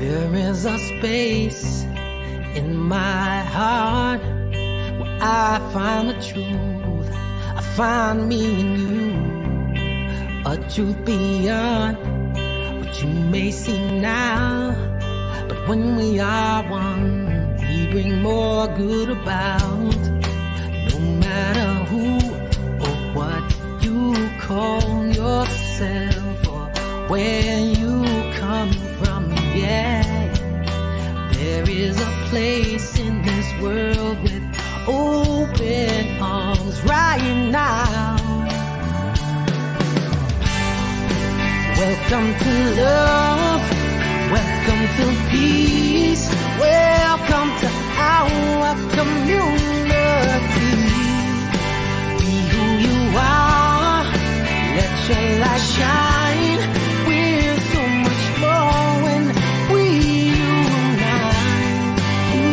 There is a space in my heart where I find the truth. I find me in you, a truth beyond what you may see now. But when we are one, we bring more good about. No matter who or what you call yourself or where you come from, yeah. There is a place in this world with open arms right now. Welcome to love, welcome to peace, welcome to our community. Be who you are, let your light shine. We're so much more when we unite. You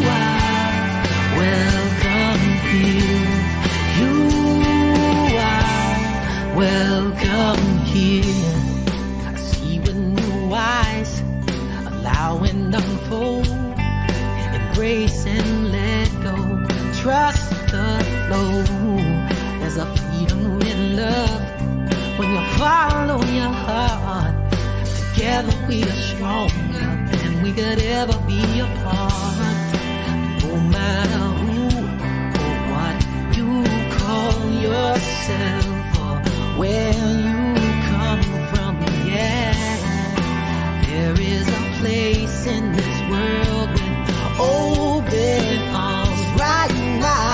are welcome here. You are welcome here. I see with new eyes, allow and unfold, embrace and let go, trust the flow. There's a freedom in love when you follow your heart. Together we are stronger than we could ever be apart. No matter who or what you call yourself or where you come from, yeah. There is a place in this world with open arms right now.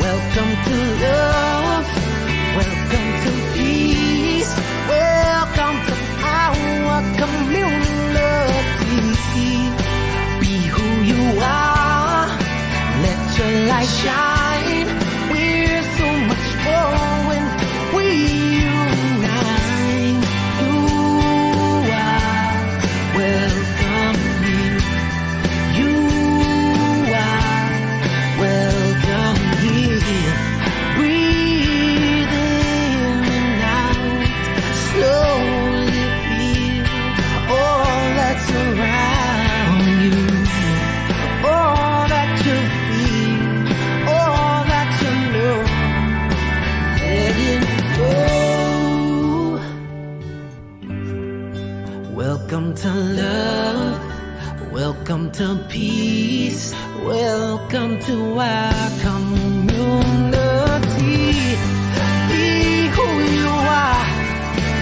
Welcome to love, welcome to peace, welcome to our community. Be who you are, let your light shine. We're so much more when we unite. You are welcome here. You are welcome here. Breathe in and out, slowly feel all that's around you, all that you feel, all that you know. Let it go. Welcome to love, welcome to peace, welcome to our community. Be who you are,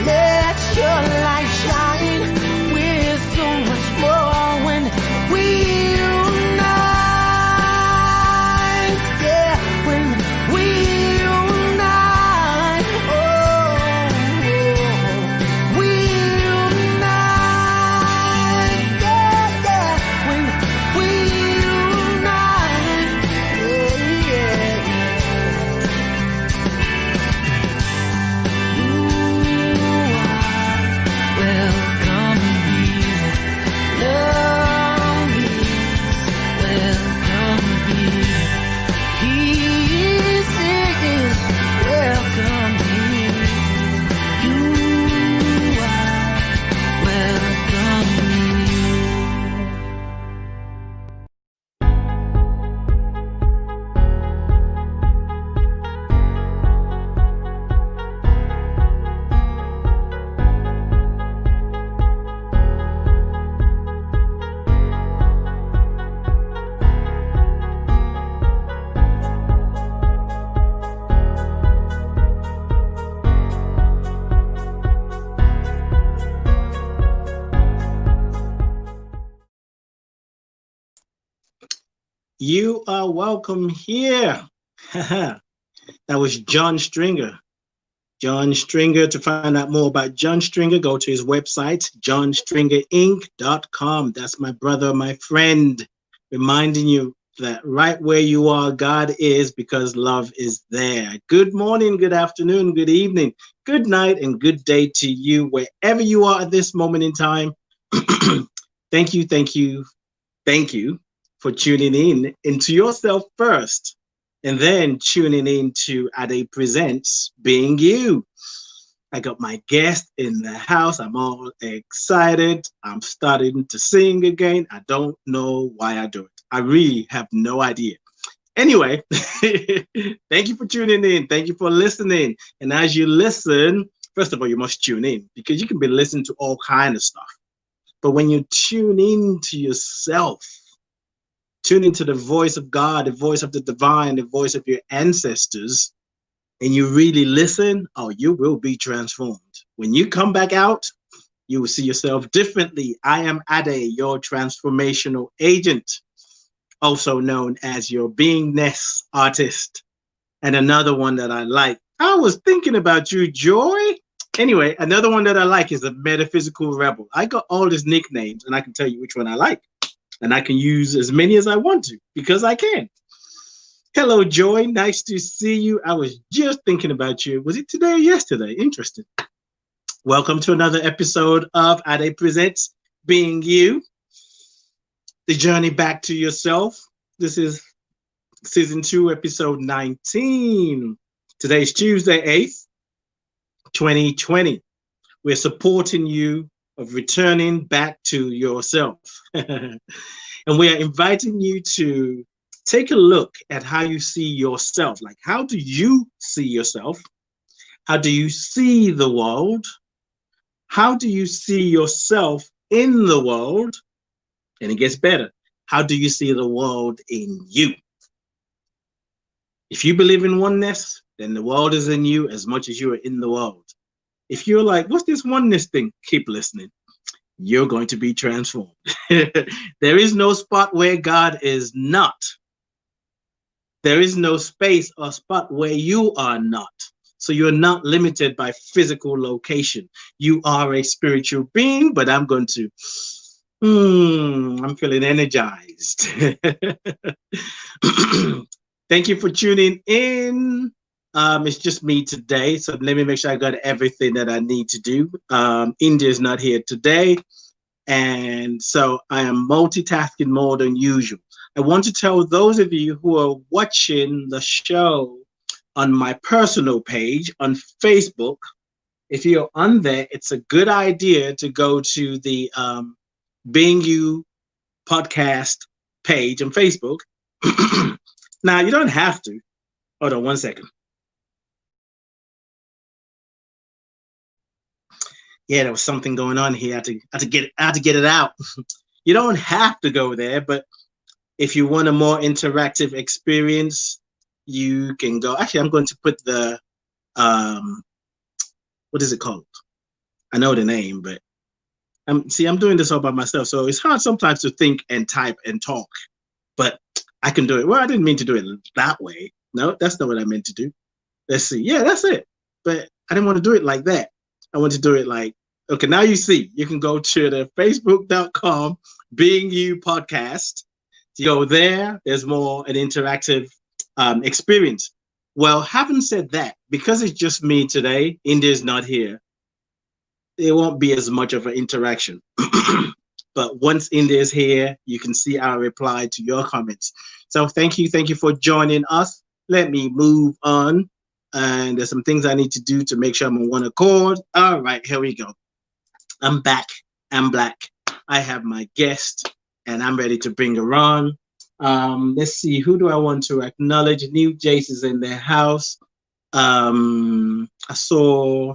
let your light shine. We're so much more when we unite. Yeah, when we unite. Oh, we unite. Yeah, yeah, when we unite. Yeah, yeah. You are welcome here. Love is welcome here. Peace is welcome here. You are welcome here. You are welcome here. That was John Stringer. John Stringer. To find out more about John Stringer, go to his website, johnstringerinc.com. That's my brother, my friend, reminding you that right where you are, God is, because love is there. Good morning, good afternoon, good evening, good night, and good day to you, wherever you are at this moment in time. Thank you, thank you, thank you for tuning in into yourself first, and then tuning in to Ade Presents Being You. I got my guest in the house. I'm all excited. I'm starting to sing again. I don't know why I do it. I really have no idea. Anyway, thank you for tuning in. Thank you for listening. And as you listen, first of all, you must tune in because you can be listening to all kind of stuff. But when you tune in to yourself, tune into the voice of God, the voice of the divine, the voice of your ancestors, and you really listen, oh, you will be transformed. When you come back out, you will see yourself differently. I am Ade, your transformational agent, also known as your beingness artist. And another one that I like, I was thinking about you, Joy. Anyway, another one that I like is a metaphysical rebel. I got all these nicknames, and I can tell you which one I like. And I can use as many as I want to because I can. Hello, Joy. Nice to see you. I was just thinking about you. Was it today or yesterday? Interesting. Welcome to another episode of Ade Presents Being You, the journey back to yourself. This is season 2, episode 19. Today is Tuesday, 8th, 2020. We're supporting you of returning back to yourself. And we are inviting you to take a look at how you see yourself. Like, how do you see yourself? How do you see the world? How do you see yourself in the world? And it gets better. How do you see the world in you? If you believe in oneness, then the world is in you as much as you are in the world. If you're like, what's this oneness thing? Keep listening. You're going to be transformed. There is no spot where God is not. There is no space or spot where you are not. So you're not limited by physical location. You are a spiritual being, but I'm going to, I'm feeling energized. Thank you for tuning in. It's just me today, so let me make sure I got everything that I need to do. India's not here today, and so I am multitasking more than usual. I want to tell those of you who are watching the show on my personal page on Facebook, if you're on there, it's a good idea to go to the Being You podcast page on Facebook. Now, you don't have to. Hold on one second. Yeah, there was something going on here. I had to get it out. You don't have to go there, but if you want a more interactive experience, you can go. Actually, I'm going to put the what is it called? I know the name, but I'm doing this all by myself, so it's hard sometimes to think and type and talk. But I can do it. Well, I didn't mean to do it that way. No, that's not what I meant to do. Let's see. Yeah, that's it. But I didn't want to do it like that. I want to do it like, okay, now you see, you can go to the facebook.com Being You podcast. You go there, there's more an interactive experience. Well, having said that, because it's just me today, India's not here, there won't be as much of an interaction. But once India is here, you can see our reply to your comments. So thank you for joining us. Let me move on. And there's some things I need to do to make sure I'm on one accord. All right, here we go. I'm back. I'm black. I have my guest, and I'm ready to bring her on. Let's see, who do I want to acknowledge? New Jace is in the house. I saw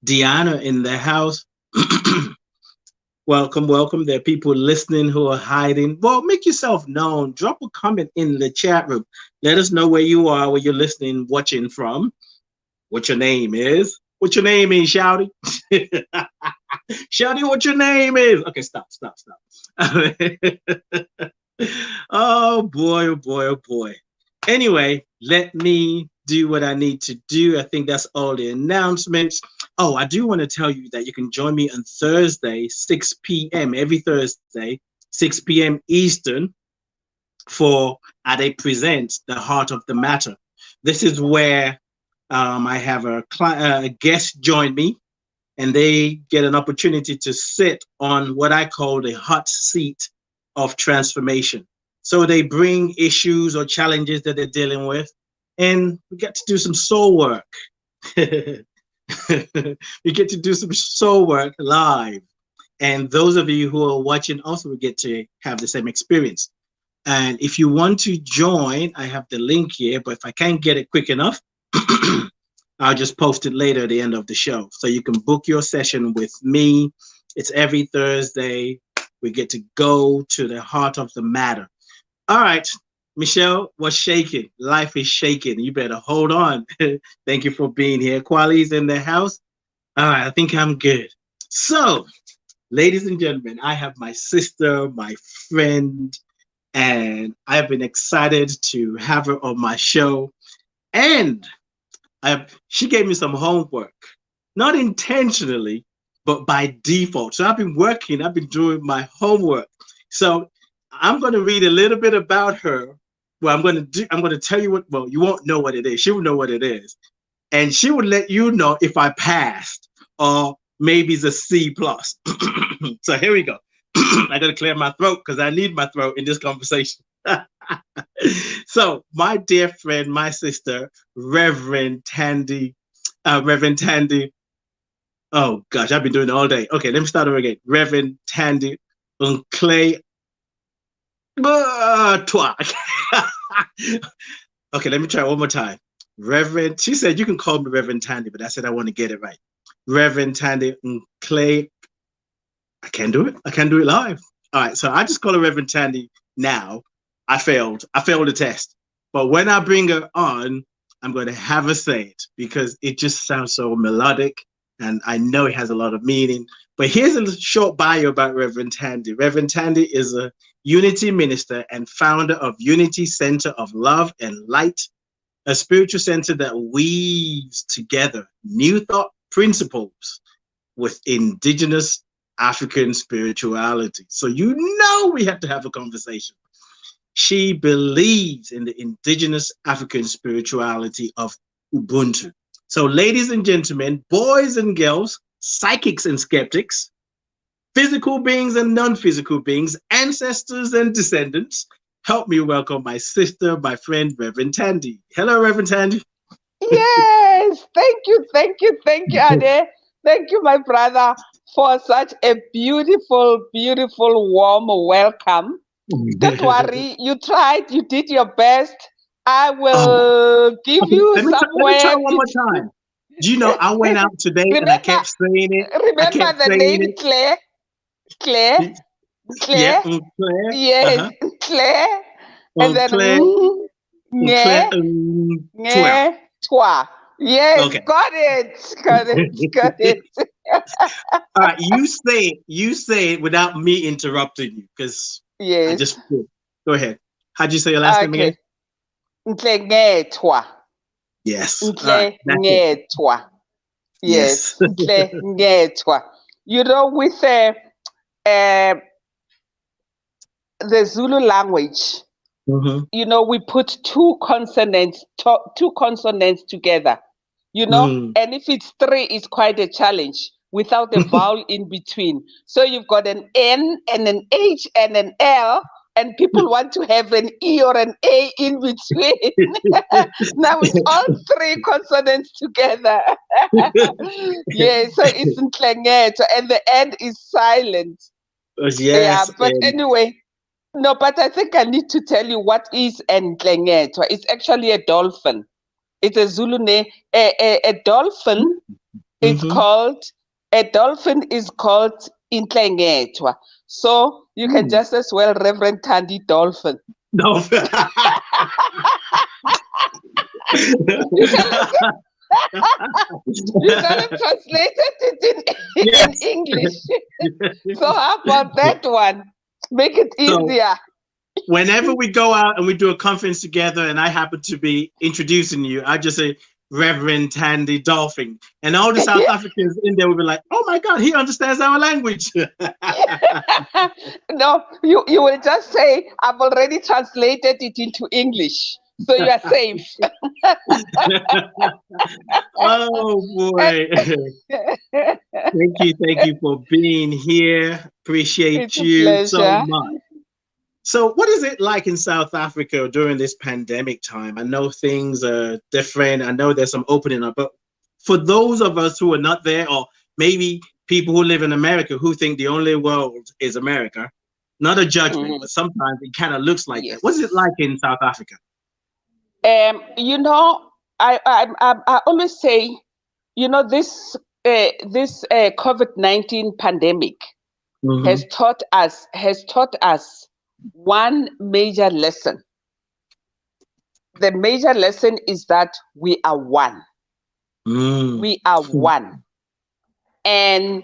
Deanna in the house. Welcome. There are people listening who are hiding. Well, make yourself known. Drop a comment in the chat room. Let us know where you are, where you're listening, watching from, what your name is. What your name is, Shouty? Shouty, what your name is? Okay, stop. Oh boy. Anyway, let me do what I need to do. I think that's all the announcements. Oh, I do want to tell you that you can join me on Thursday, 6 p.m. every Thursday, 6 p.m. Eastern, for Ade Presents The Heart of the Matter. This is where I have a guest join me, and they get an opportunity to sit on what I call the hot seat of transformation. So they bring issues or challenges that they're dealing with, and we get to do some soul work. We get to do some soul work live. And those of you who are watching also will get to have the same experience. And if you want to join, I have the link here, but if I can't get it quick enough, I'll just post it later at the end of the show. So you can book your session with me. It's every Thursday. We get to go to the heart of the matter. All right, Michelle, what's shaking? Life is shaking. You better hold on. Thank you for being here. Kwali's in the house. All right, I think I'm good. So, ladies and gentlemen, I have my sister, my friend, and I've been excited to have her on my show. And she gave me some homework, not intentionally, but by default. So I've been doing my homework. So I'm going to read a little bit about her. Well, I'm going to tell you you won't know what it is. She will know what it is. And she will let you know if I passed or maybe it's a C plus. So here we go. I got to clear my throat because I need my throat in this conversation. So my dear friend, my sister, Reverend Thandi. Oh gosh, I've been doing it all day. Okay, let me start over again. Reverend Thandi Nhlengetwa. Okay, let me try one more time. Reverend, she said you can call me Reverend Thandi, but I said I want to get it right. Reverend Thandi Nhlengetwa. I can't do it. I can't do it live. All right, so I just call her Reverend Thandi now. I failed the test. But when I bring her on, I'm going to have her say it because it just sounds so melodic and I know it has a lot of meaning. But here's a short bio about Reverend Thandi. Reverend Thandi is a Unity minister and founder of Unity Center of Love and Light, a spiritual center that weaves together new thought principles with indigenous African spirituality. So you know we have to have a conversation. She believes in the indigenous African spirituality of Ubuntu. So ladies and gentlemen, boys and girls, psychics and skeptics, physical beings and non-physical beings, ancestors and descendants, help me welcome my sister, my friend, Reverend Thandi. Hello, Reverend Thandi. Yes, thank you, Ade. Thank you, my brother, for such a beautiful, warm welcome. Don't worry, you tried, you did your best. I will give you let me try one more time. Do you know I went out today and I kept saying it? Remember the name Claire? Claire? Yeah, Claire. Yes, Claire. And then Claire. Nhlengetwa. Yes, okay. Got it. All right, you say it without me interrupting you because yes. I just go ahead. How'd you say your last name again? Nhlengetwa. Yes. Nhlengetwa. Yes. Nhlengetwa. You know, with the Zulu language, you know, we put two consonants together. You know, and if it's three, it's quite a challenge without a vowel in between. So you've got an N and an H and an L, and people want to have an E or an A in between. Now it's all three consonants together. Yeah, so it's Nhlengetwa, and the end is silent. Yes. Yeah, but anyway, no, but I think I need to tell you what is Nhlengetwa. It's actually a dolphin. It's a Zulu name. A dolphin is called Nhlengetwa. So you can just as well Reverend Thandi Dolphin. Dolphin. You gotta translate it in English. So how about that one? Make it easier. Whenever we go out and we do a conference together and I happen to be introducing you, I just say Reverend Thandi Dolphin. And all the South Africans in there will be like, oh my God, he understands our language. No, you will just say, I've already translated it into English. So you are safe. Oh boy. Thank you for being here. Appreciate you so much. So what is it like in South Africa during this pandemic time? I know things are different. I know there's some opening up, but for those of us who are not there, or maybe people who live in America who think the only world is America, not a judgment, but sometimes it kind of looks like that. What's it like in South Africa? You know, I always say, you know, this COVID-19 pandemic has taught us one major lesson. The major lesson is that we are one. We are one. And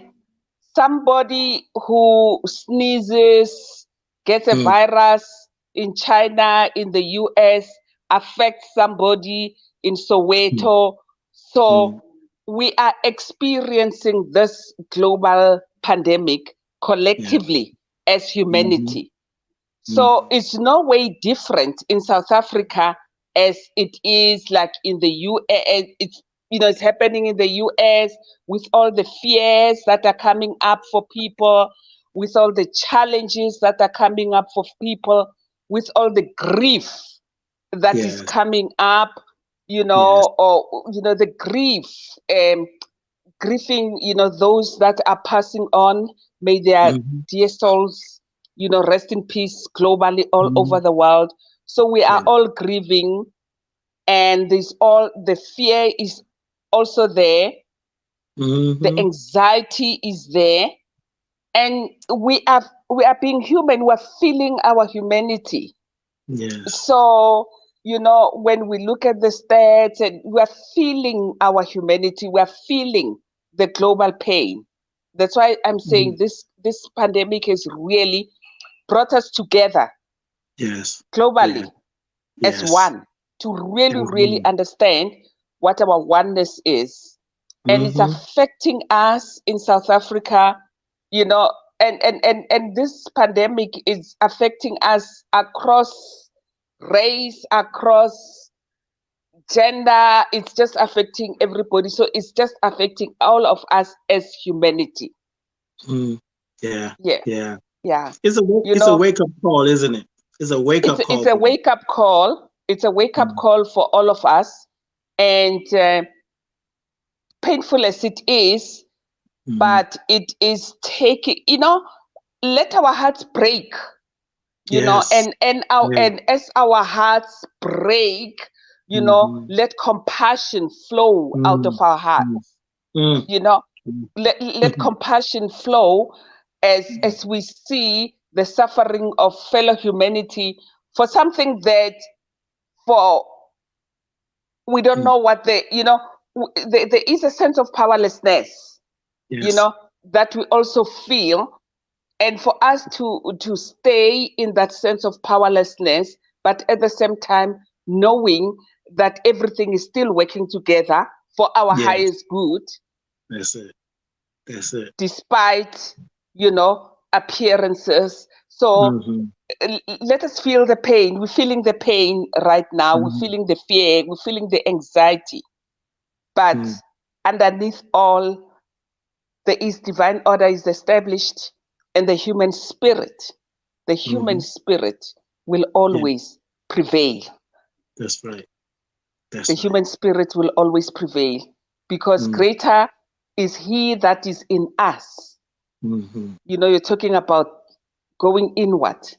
somebody who sneezes, gets a virus in China, in the US, affects somebody in Soweto. So we are experiencing this global pandemic collectively as humanity. So it's no way different in South Africa as it is like in the US. It's, you know, it's happening in the US with all the fears that are coming up for people, with all the challenges that are coming up for people, with all the grief that is coming up, you know, or, you know, the grief, grieving, you know, those that are passing on. May their dear souls, you know, rest in peace globally all over the world. So we are all grieving, and there's all the fear is also there. The anxiety is there, and we are being human. We're feeling our humanity. So, you know, when we look at the stats, and we're feeling our humanity, we're feeling the global pain. That's why I'm saying this pandemic has really brought us together, globally, as one, to really understand what our oneness is. And it's affecting us in South Africa, you know, and this pandemic is affecting us across race, across gender. It's just affecting everybody. So it's just affecting all of us as humanity. Yeah. It's a wake-up call, isn't it? It's a wake-up call. It's a wake-up call. It's a wake-up call for all of us. And painful as it is, but it is taking, you know, let our hearts break, you know, and as our hearts break, you know, let compassion flow out of our hearts. You know, let compassion flow as we see the suffering of fellow humanity for something that we don't know what you know, there is a sense of powerlessness, you know, that we also feel. And for us to stay in that sense of powerlessness, but at the same time, knowing that everything is still working together for our highest good. That's it. Despite, you know, appearances. So let us feel the pain. We're feeling the pain right now. We're feeling the fear. We're feeling the anxiety. But underneath all, there is divine order is established, and the human spirit will always prevail. That's right. The human spirit will always prevail, because greater is he that is in us. You know, you're talking about going inward.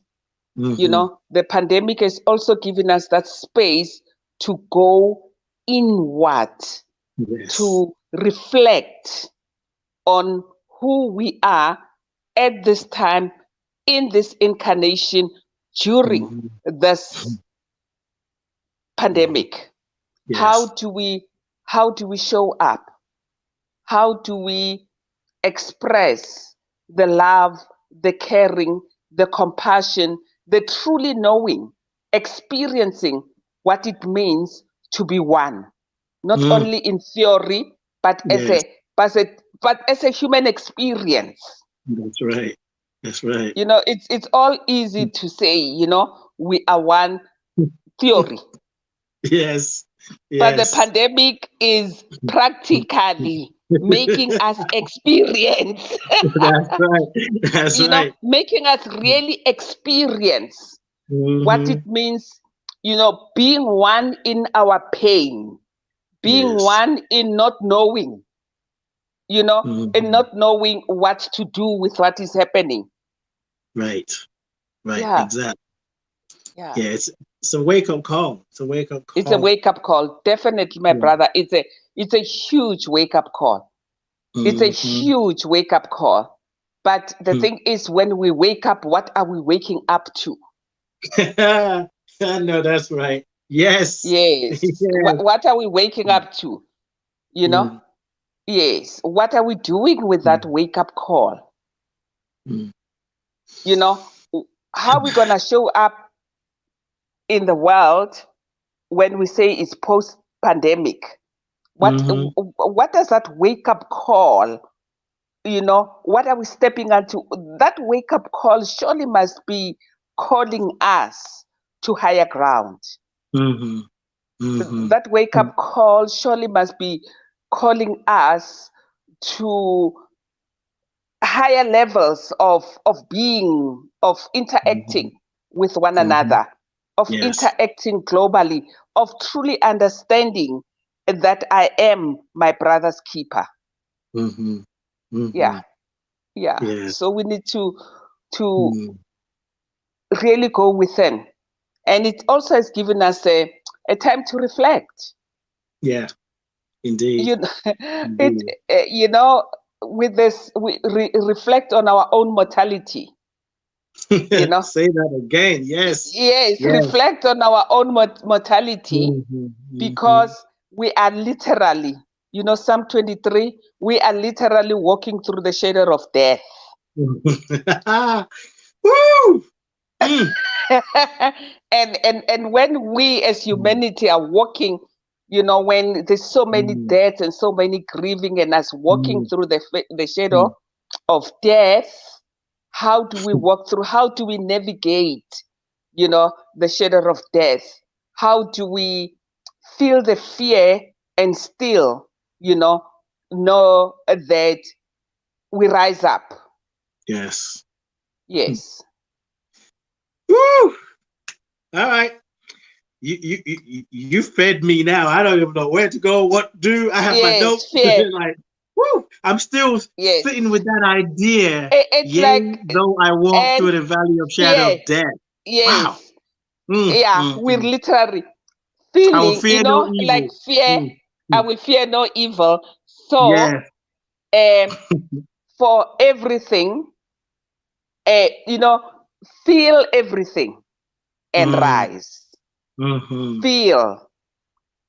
You know, the pandemic has also given us that space to go inward, to reflect on who we are at this time, in this incarnation, during this pandemic. How do we show up? How do we express the love, the caring, the compassion, the truly knowing, experiencing what it means to be one, not only in theory, but as a human experience. That's right. You know, it's all easy to say, you know, we are one theory. Yes. But the pandemic is practically making us experience. That's right. That's you know, making us really experience what it means, you know, being one in our pain, being one in not knowing, you know, and not knowing what to do with what is happening. Right. Yeah. Exactly. Yeah. It's a wake-up call. It's a wake-up call. It's a wake-up call. Definitely, my brother. It's a huge wake-up call. It's a huge wake-up call. But the thing is, when we wake up, what are we waking up to? I know that's right. Yes. Yes. What are we waking up to? You know? Yes. What are we doing with that wake-up call? You know, how are we going to show up in the world when we say it's post-pandemic? What does that wake-up call, you know, what are we stepping into? That wake-up call surely must be calling us to higher ground. That wake-up call surely must be calling us to higher levels of being, of interacting with one another, of interacting globally, of truly understanding that I am my brother's keeper. Yeah. So we need to really go within, and it also has given us a time to reflect. Yeah, indeed. You know, with this, we reflect on our own mortality. You know, say that again. Yes, reflect on our own mortality, because we are literally, you know, Psalm 23, we are literally walking through the shadow of death. Woo! And when we as humanity are walking, you know, when there's so many deaths and so many grieving, and us walking through the shadow of death, how do we walk through? How do we navigate, you know, the shadow of death? How do we feel the fear and still, you know that we rise up? Yes. Woo! All right. You fed me now. I don't even know where to go, what to do. I have my notes. Like, woo! I'm still sitting with that idea. It's like, though I walk through the valley of shadow of death. Wow. We're literally feeling, you know, no like fear. I will fear no evil. So, for everything, you know, feel everything and rise. Feel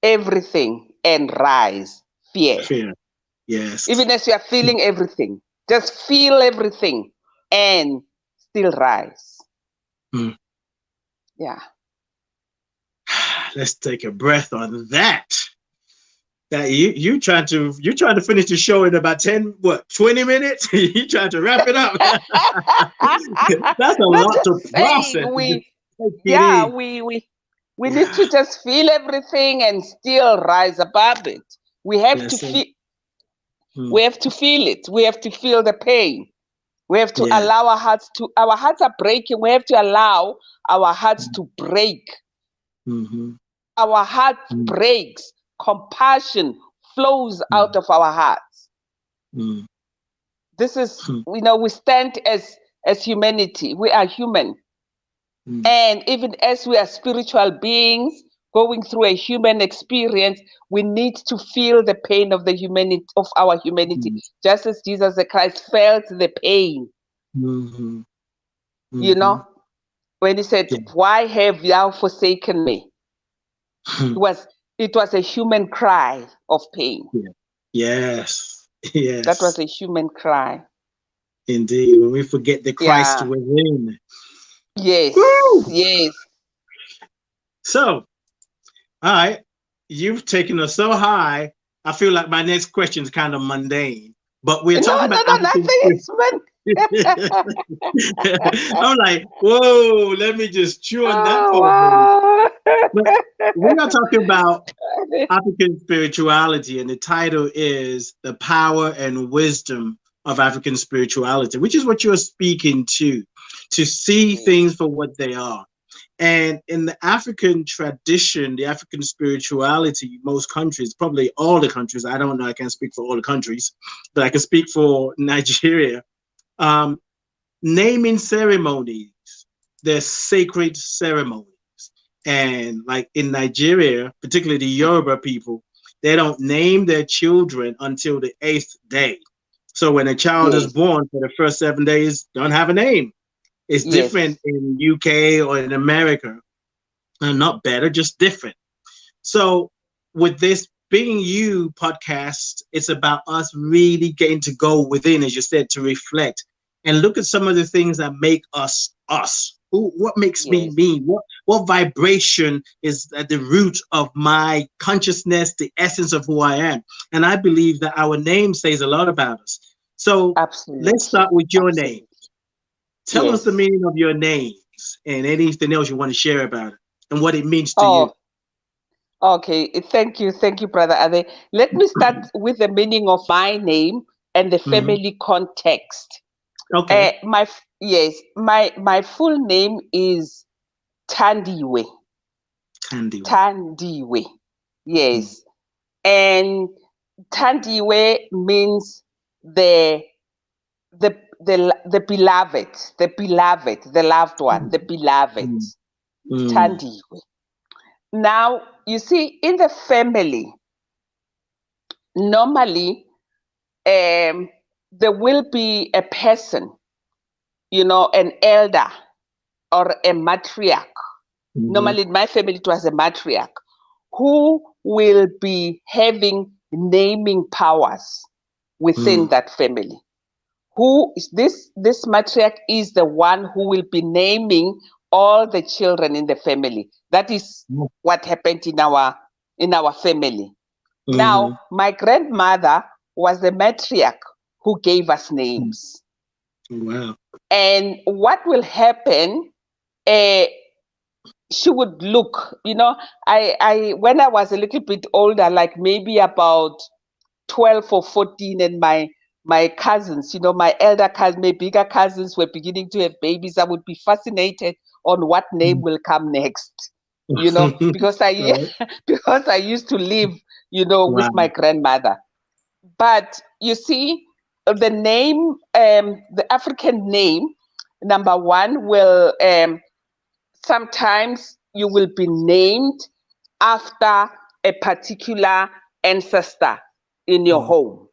everything and rise. Fear. Yes. Even as you are feeling everything, just feel everything and still rise. Yeah. Let's take a breath on that. That you trying to finish the show in about 20 minutes? You trying to wrap it up? That's a lot to process. We need to just feel everything and still rise above it. We have to feel. We have to feel it. We have to feel the pain. We have to allow our hearts are breaking. We have to allow our hearts to break. Our heart breaks. Compassion flows out of our hearts. This is, you know, we stand as humanity. We are human. And even as we are spiritual beings going through a human experience, we need to feel the pain of our humanity, just as Jesus the Christ felt the pain. You know, when he said, "Why have thou forsaken me?" It was a human cry of pain. Yes. That was a human cry. Indeed, when we forget the Christ within. Yes. Woo! Yes. So, all right, you've taken us so high. I feel like my next question is kind of mundane, but we're talking about African I'm like, whoa, let me just chew on that for a minute. But we are talking about African spirituality, and the title is The Power and Wisdom of African Spirituality, which is what you're speaking to see things for what they are. And in the African tradition, the African spirituality, most countries, probably all the countries, I don't know, I can't speak for all the countries, but I can speak for Nigeria. Naming ceremonies, they're sacred ceremonies. And like in Nigeria, particularly the Yoruba people, they don't name their children until the 8th day. So when a child is born, for the first 7 days, don't have a name. It's different in UK or in America. Not better, just different. So with this Being You podcast, it's about us really getting to go within, as you said, to reflect and look at some of the things that make us us. What makes me me? What vibration is at the root of my consciousness, the essence of who I am? And I believe that our name says a lot about us. So let's start with your name. Tell us the meaning of your names and anything else you want to share about it and what it means to you. Okay, thank you, Brother Ade. Let me start with the meaning of my name and the family context. Okay. My full name is Thandiwe. Thandiwe. Yes. And Thandiwe means the beloved, the loved one, the beloved. Thandiwe. Now, you see, in the family, normally there will be a person, an elder or a matriarch. Normally in my family, it was a matriarch who will be having naming powers within that family. Who is this matriarch is the one who will be naming all the children in the family. That is what happened in our family. Now, my grandmother was the matriarch who gave us names. Wow. And what will happen, she would look, I when I was a little bit older, like maybe about 12 or 14, and my cousins, my elder cousins, my bigger cousins were beginning to have babies, I would be fascinated on what name will come next, because I used to live, with my grandmother. But you see, the name, the African name, number one, will sometimes you will be named after a particular ancestor in your home.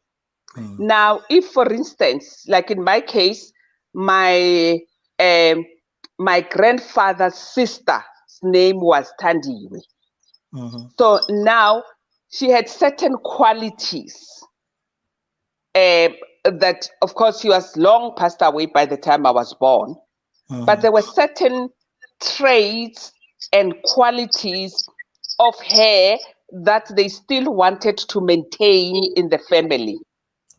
Now, if, for instance, like in my case, my grandfather's sister's name was Thandiwe. So now she had certain qualities that, of course, she was long passed away by the time I was born, but there were certain traits and qualities of her that they still wanted to maintain in the family.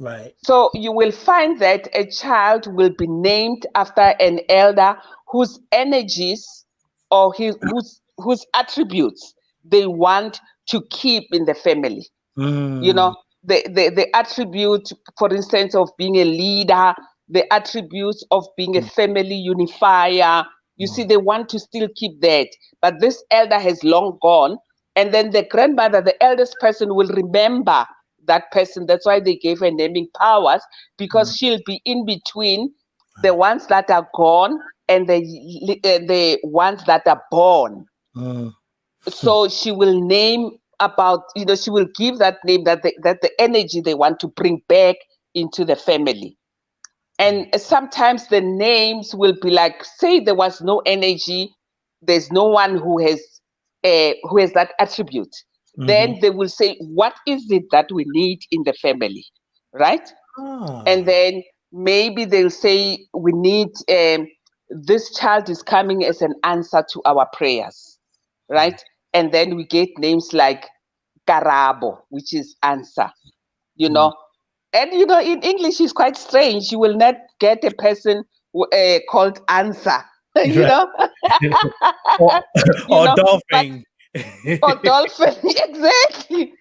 Right. So you will find that a child will be named after an elder whose energies or whose attributes they want to keep in the family. The attribute, for instance, of being a leader, the attributes of being a family unifier. You see, they want to still keep that. But this elder has long gone. And then the grandmother, the eldest person, will remember that person. That's why they gave her naming powers, because she'll be in between the ones that are gone and the ones that are born. So she will name about, she will give that name, that the energy they want to bring back into the family. And sometimes the names will be like, say there was no energy, there's no one who has that attribute. Then they will say, what is it that we need in the family, right? And then maybe they'll say, we need, this child is coming as an answer to our prayers, right? And then we get names like Karabo, which is answer, And, in English is quite strange. You will not get a person called answer, or dolphin. Or dolphin, exactly.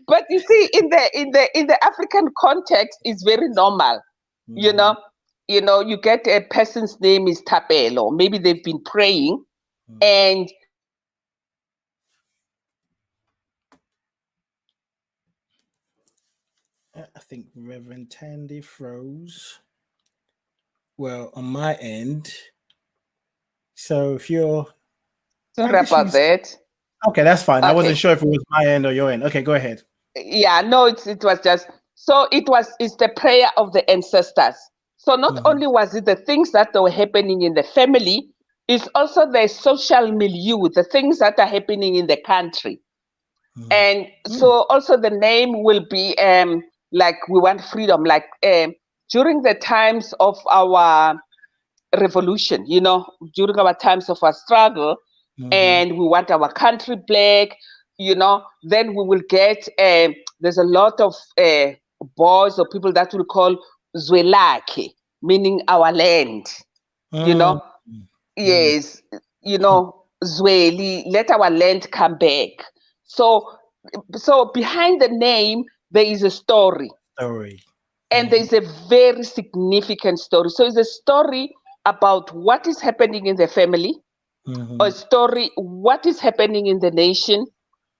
But you see, in the African context, it's very normal. You get a person's name is Tapelo. Maybe they've been praying, And I think Reverend Thandi froze. Well, on my end. So if you're, sorry about that. Okay, that's fine. Okay. I wasn't sure if it was my end or your end. Okay, go ahead. Yeah, no, it was just so it's the prayer of the ancestors. So not only was it the things that were happening in the family, it's also the social milieu, the things that are happening in the country. And so also the name will be like we want freedom, like during the times of our revolution, during our times of our struggle, and we want our country back, then we will get there's a lot of boys or people that will call Zwelake, meaning our land, yes, Zweli, let our land come back. So behind the name there is a story. And there's a very significant story. So it's a story about what is happening in the family, or a story what is happening in the nation,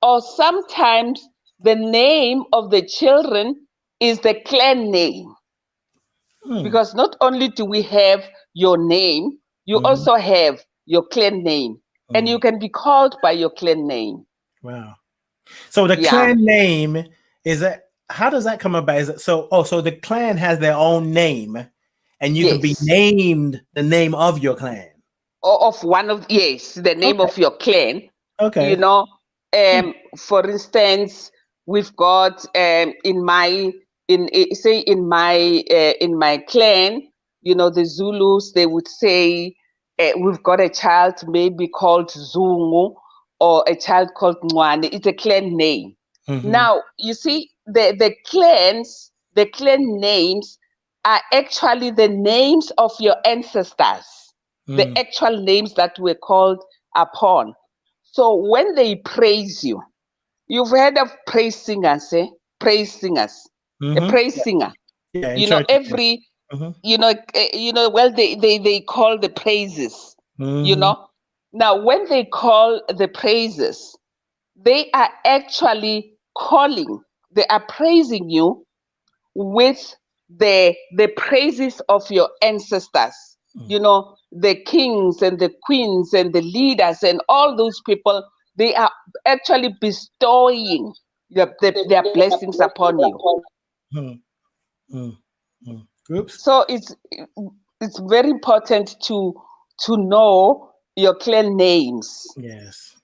or sometimes the name of the children is the clan name. Because not only do we have your name, you also have your clan name, and you can be called by your clan name. Wow. So the clan name is that, how does that come about? Is it so the clan has their own name, and you can be named the name of your clan. Or of one of the name of your clan. Okay. For instance, we've got in my clan, the Zulus, they would say we've got a child maybe called Zungu or a child called Mwane. It's a clan name. Now, you see, the clan names are actually the names of your ancestors, the actual names that were called upon. So when they praise you, you've heard of praise singers, eh? Praise singers. A praise singer. Yeah, every well, they call the praises. Now when they call the praises, they are actually they are praising you with the praises of your ancestors. The kings and the queens and the leaders and all those people, they are actually bestowing their blessings upon you. So it's very important to know your clan names. Yes.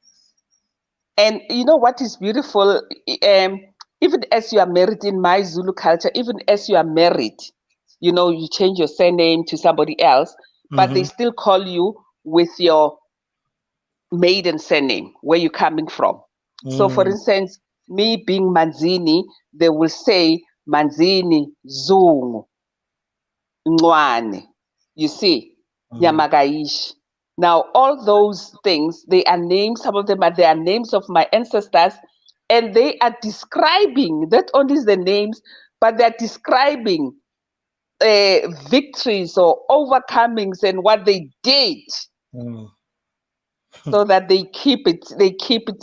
And what is beautiful, even as you are married in my Zulu culture, even as you are married, you change your surname to somebody else, but they still call you with your maiden surname, where you're coming from. So for instance, me being Manzini, they will say Manzini Zungu Ncwane. You see, Nyamagaish. Now, all those things, they are names, some of them they are names of my ancestors, and they are describing, not only the names, but they're describing victories or overcomings and what they did, so that they keep it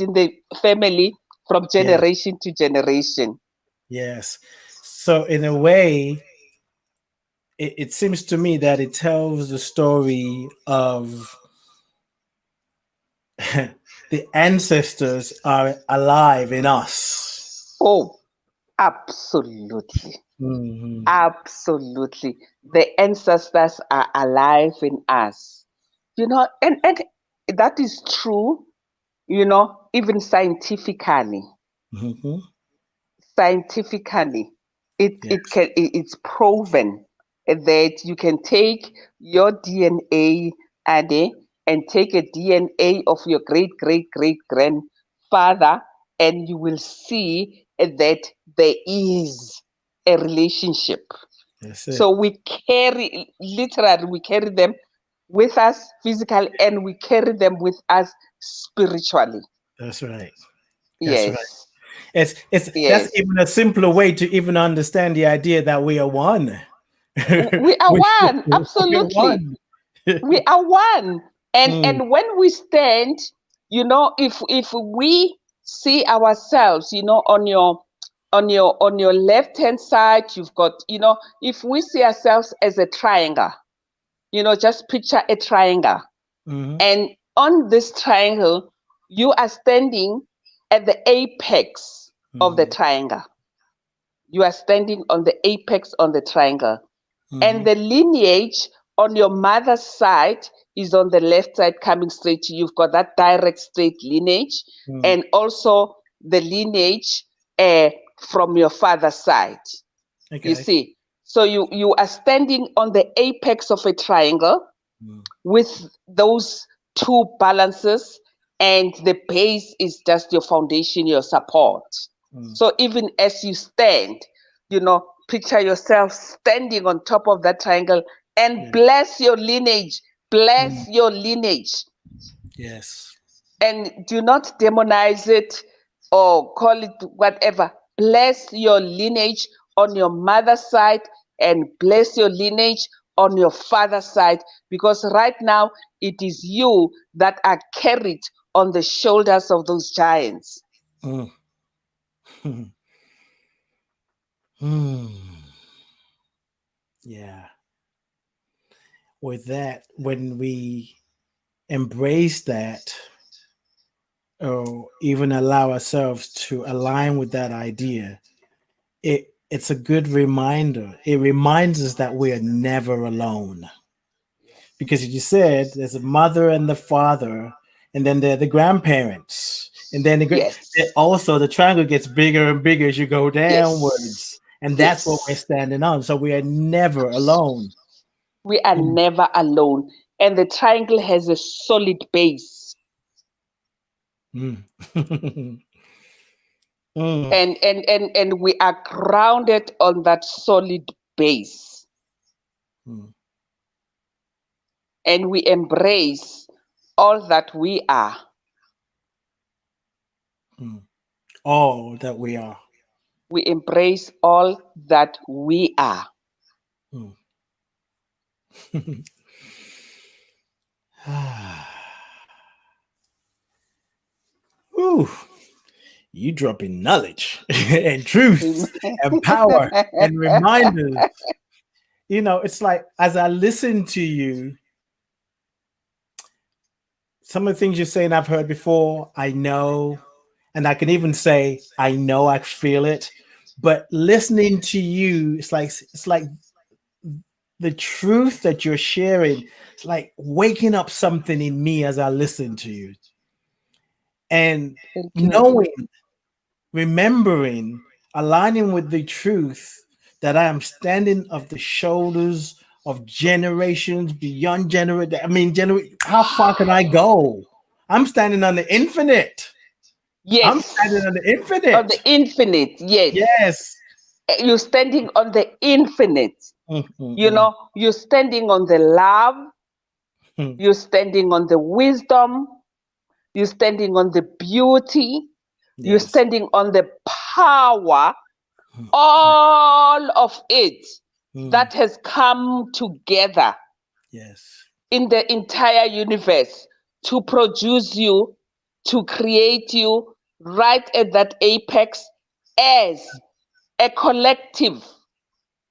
in the family from generation to generation. Yes. So in a way, it seems to me that it tells the story of the ancestors are alive in us. Oh, absolutely. Absolutely. The ancestors are alive in us. And that is true, even scientifically. Scientifically, it's proven that you can take your DNA and take a DNA of your great grandfather, and you will see that there is a relationship. So we carry them with us physically, and we carry them with us spiritually. That's right. Yes. That's right. That's even a simpler way to even understand the idea that we are one. We are one. Absolutely. We are one. And when we stand, you know, if we see ourselves, you know, on your left hand side, you've got, you know, if we see ourselves as a triangle, you know, just picture a triangle. And on this triangle, you are standing at the apex of the triangle. You are standing on the apex on the triangle. And the lineage on your mother's side is on the left side coming straight to you. You've got that direct straight lineage, and also the lineage from your father's side. Okay. You see, so you are standing on the apex of a triangle with those two balances, and the base is just your foundation, your support. So even as you stand, you know, picture yourself standing on top of that triangle and bless your lineage, bless your lineage. Yes. And do not demonize it or call it whatever. Bless your lineage on your mother's side and bless your lineage on your father's side, because right now it is you that are carried on the shoulders of those giants. Yeah. With that, when we embrace that, or even allow ourselves to align with that idea, it's a good reminder. It reminds us that we are never alone. Because as you said, there's a mother and the father, and then there are the grandparents. And then also the triangle gets bigger and bigger as you go downwards. And that's what we're standing on. So we are never alone. We are never alone. And the triangle has a solid base. And we are grounded on that solid base. And we embrace all that we are. All that we are. We embrace all that we are. Ooh, you dropping knowledge and truth and power and reminders. You know, it's like as I listen to you, some of the things you're saying I've heard before, I know, and I can even say, I know, I feel it. But listening to you, it's like the truth that you're sharing. It's like waking up something in me as I listen to you. And knowing, remembering, aligning with the truth that I am standing of the shoulders of generations beyond generation. I mean, how far can I go? I'm standing on the infinite. Yes. I'm standing on the infinite. On the infinite, yes. Yes. You're standing on the infinite. You know, you're standing on the love. You're standing on the wisdom. You're standing on the beauty. Yes. You're standing on the power. All of it that has come together. Yes. In the entire universe to produce you, to create you right at that apex as a collective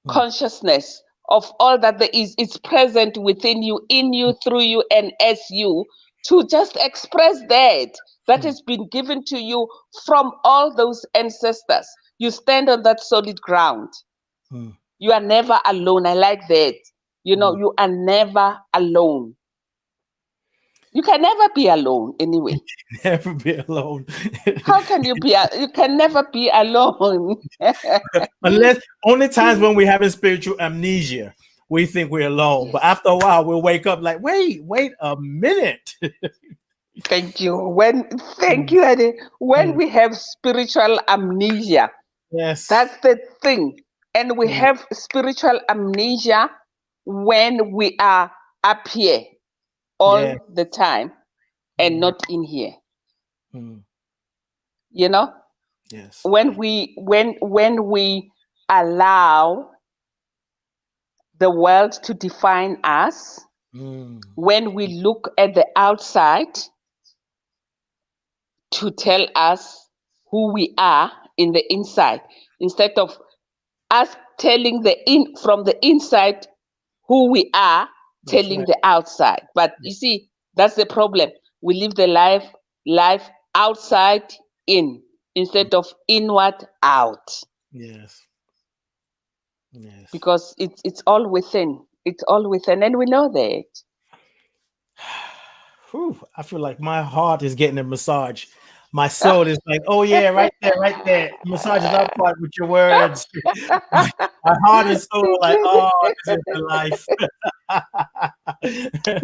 consciousness of all that there is. It's present within you, in you, through you, and as you, to just express that has been given to you from all those ancestors. You stand on that solid ground. You are never alone. I like that. You know, you are never alone. You can never be alone anyway. Never be alone. How can you be? You can never be alone. Unless only times when we're having spiritual amnesia, we think we're alone. But after a while, we'll wake up like, wait a minute. Thank you. Thank you, Eddie. When we have spiritual amnesia, yes, that's the thing. And we have spiritual amnesia when we are up here all the time and not in here. You know? Yes. When we allow the world to define us, when we look at the outside to tell us who we are in the inside, instead of us telling from the inside who we are, telling the outside. But you see, that's the problem. We live the life outside in instead of inward out. Yes. Yes. Because it's all within. It's all within, and we know that. Whew, I feel like my heart is getting a massage. My soul is like, oh yeah, right there, right there. Massage that part with your words. my heart and soul like, oh, this is the life.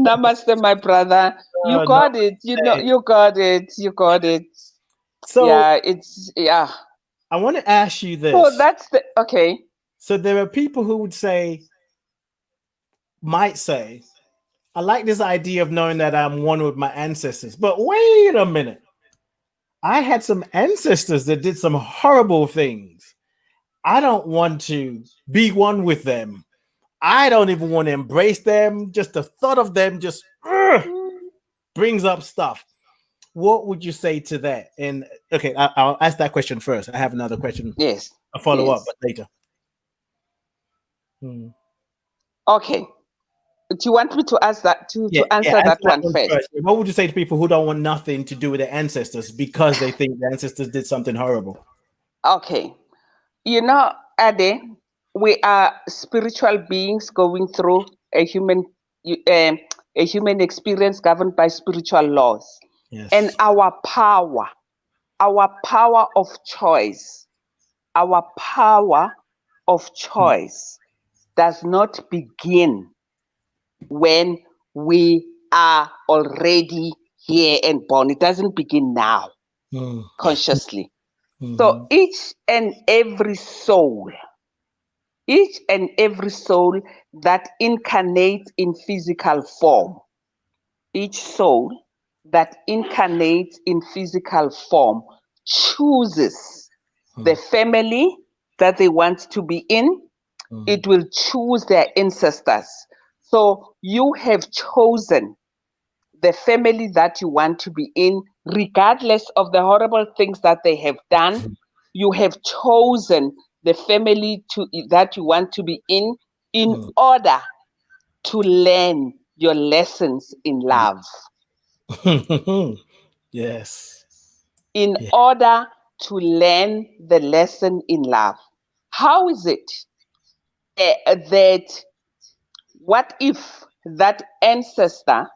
Namaste, my brother. You got it. You know, you got it. You got it. So yeah, I want to ask you this. So that's okay. So there are people who might say, I like this idea of knowing that I'm one with my ancestors. But wait a minute. I had some ancestors that did some horrible things. I don't want to be one with them. I don't even want to embrace them. Just the thought of them just brings up stuff. What would you say to that? And okay, I'll ask that question first. I have another question. Yes. A follow-up, but later. Okay. Do you want me to ask that to answer that one first? What would you say to people who don't want nothing to do with their ancestors because they think their ancestors did something horrible? Okay. You know, Ade, we are spiritual beings going through a human experience governed by spiritual laws. Yes. And our power of choice, does not begin when we are already here and born. It doesn't begin now, consciously. So each and every soul that incarnates in physical form, chooses the family that they want to be in. It will choose their ancestors. So you have chosen the family that you want to be in, regardless of the horrible things that they have done. You have chosen the family that you want to be in order to learn your lessons in love. Yes. In order to learn the lesson in love. How is it that what if that ancestor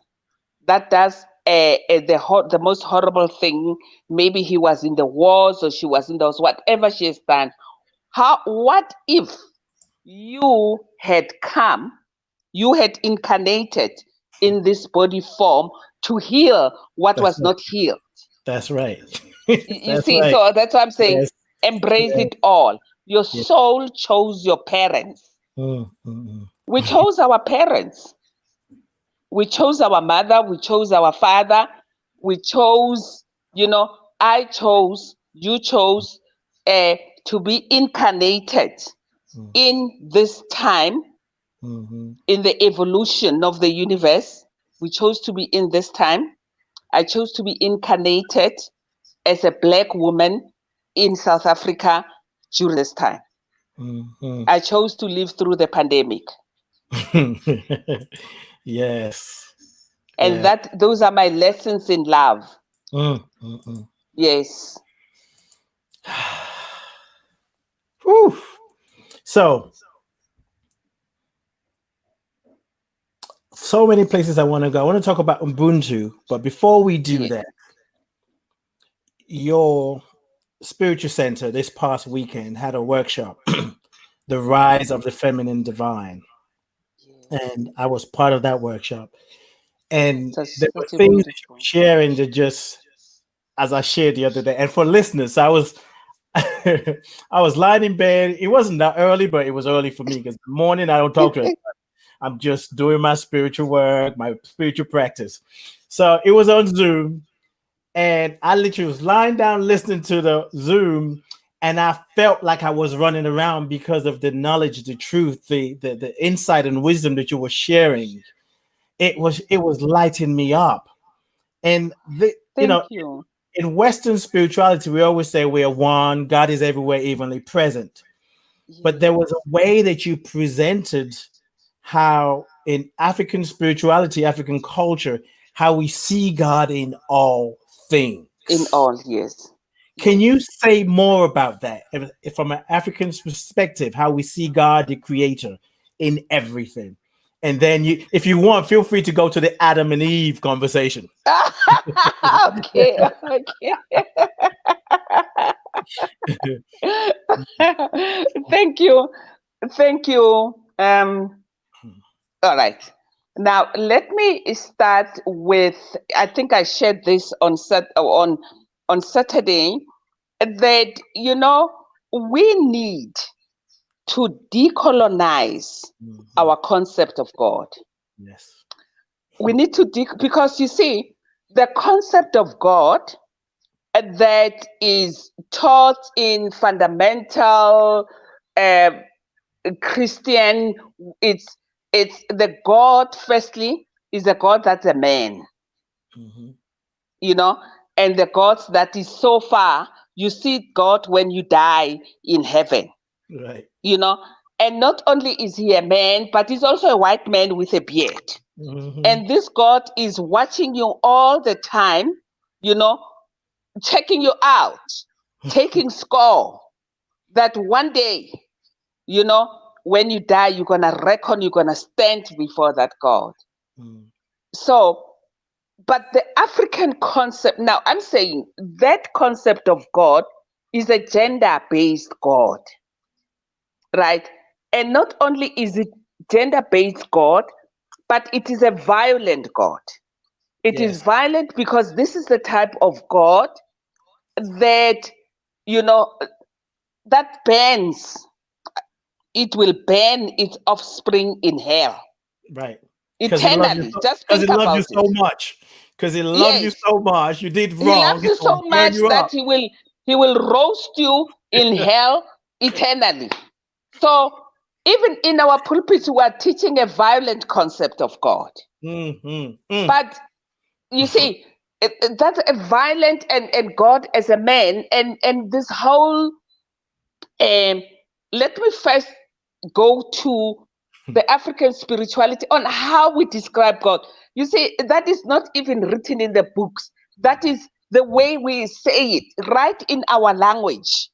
that does the most horrible thing, maybe he was in the wars or she was in those, whatever she has done, what if you had incarnated in this body form to heal what was not healed? That's right. You see, right. So that's what I'm saying. Embrace it all. Your soul chose your parents. We chose our parents. We chose our mother. We chose our father. We chose, I chose, you chose to be incarnated in this time, in the evolution of the universe. We chose to be in this time. I chose to be incarnated as a Black woman in South Africa during this time. I chose to live through the pandemic. Yes. And those are my lessons in love. Yes. Whew. So many places I want to go. I want to talk about Ubuntu, but before we do that, your spiritual center this past weekend had a workshop, The Rise of the Feminine Divine. And I was part of that workshop. And there were things that you were sharing that just, as I shared the other day, and for listeners, I was lying in bed. It wasn't that early, but it was early for me because in the morning I don't talk to anybody. I'm just doing my spiritual work, my spiritual practice. So it was on Zoom, and I literally was lying down listening to the Zoom, and I felt like I was running around because of the knowledge, the truth, the insight and wisdom that you were sharing. it was lighting me up. And Thank you. In Western spirituality, we always say we are one, God is everywhere, evenly present. Yes. But there was a way that you presented how in African spirituality, African culture, how we see God in all things. In all, yes. Can you say more about that from an African perspective, how we see God, the creator, in everything? And then if you want, feel free to go to the Adam and Eve conversation. Okay. Thank you. All right. Now let me start with. I think I shared this on Saturday. That we need to decolonize our concept of God. Yes. We need to because you see, the concept of God that is taught in fundamental Christian, it's the God, firstly, is a God that's a man. And the God that is so far, you see God when you die in heaven. Right. And not only is he a man, but he's also a white man with a beard. And this God is watching you all the time, checking you out, taking score, that one day, when you die, you're going to reckon, you're going to stand before that God. So, but the African concept, now I'm saying that concept of God is a gender-based God, right? And not only is it gender-based God, but it is a violent God. It is violent because this is the type of God that, that burns. It will burn its offspring in hell. Right. Eternally. Just think about it. Because he loves you so much. Because he loves you so much. You did wrong. He loves you so much that he will roast you in hell eternally. So even in our pulpits, we are teaching a violent concept of God. But you see, that's a violent and God as a man, and this whole let me first go to the African spirituality on how we describe God. You see, that is not even written in the books. That is the way we say it, right in our language.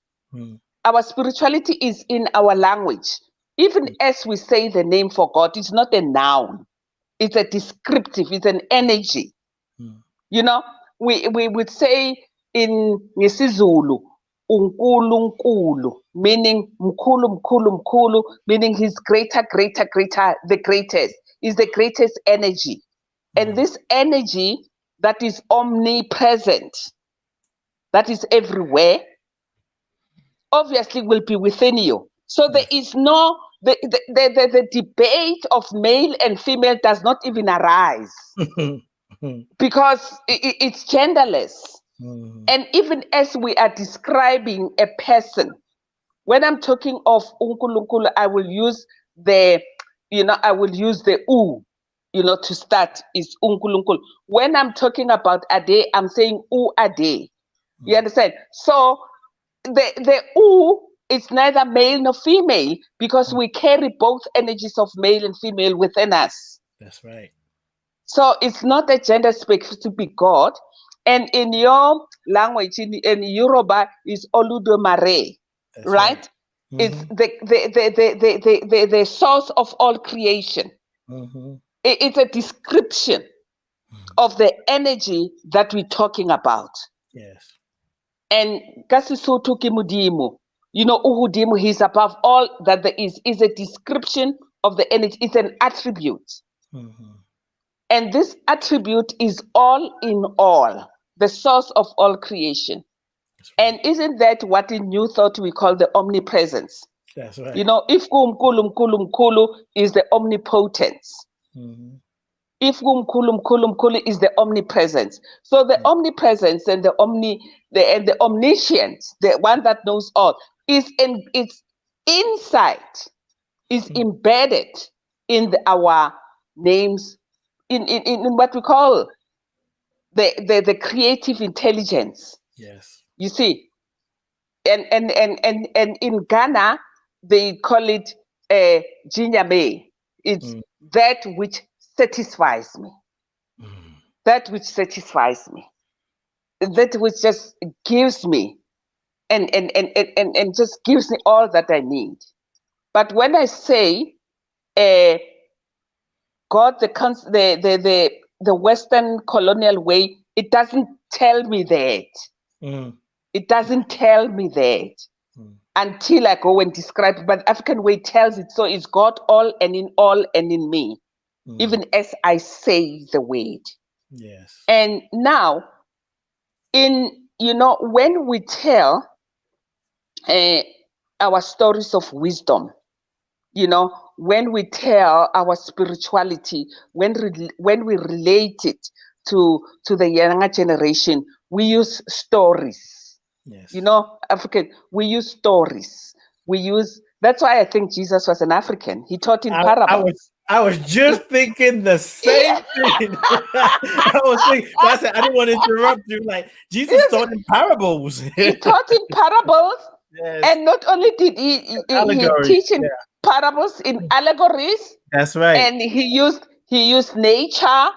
Our spirituality is in our language. Even as we say the name for God, it's not a noun. It's a descriptive, it's an energy. We would say in isiZulu, unkulu nkulu, meaning mkulu mkulu mkulu, meaning he's greater, greater, greater, the greatest, is the greatest energy. And this energy that is omnipresent, that is everywhere, obviously will be within you. So there is no, the debate of male and female does not even arise. Because it's genderless. And even as we are describing a person, when I'm talking of unkulunkulu, I will use the u, to start, is unkulunkulu. When I'm talking about ade, I'm saying u ade. You understand? So the u is neither male nor female because we carry both energies of male and female within us. That's right. So it's not a gender-specific God. And in your language, in Yoruba, is Oludumare, right? It's the source of all creation. It's a description of the energy that we're talking about. Yes. And Kasisotu Kimudimu, Uhudimu, he's above all that there is a description of the energy. It's an attribute. And this attribute is all in all, the source of all creation. Right. And isn't that what in New Thought we call the omnipresence? That's right. If Kulu is the omnipotence. If Kulu is the omnipresence. So the omnipresence and the omniscience, the one that knows all, is in its insight, is embedded in our names, in what we call the creative intelligence. Yes. You see, and in Ghana they call it jinyame. It's that which satisfies me. That which satisfies me. That which just gives me and just gives me all that I need. But when I say God, the Western colonial way, it doesn't tell me that. It doesn't tell me that until I go and describe it. But the African way tells it. So it's God all and in me, even as I say the word. Yes. And now, when we tell our stories of wisdom, when we tell our spirituality, when we relate it to the younger generation, we use stories. Yes. African, we use stories. That's why I think Jesus was an African. He taught in parables. I was just thinking the same thing. I was thinking, I said, I didn't want to interrupt you. Like, Jesus taught in parables. He taught in parables. Yes. And not only did he teach in parables, in allegories. That's right. And he used nature.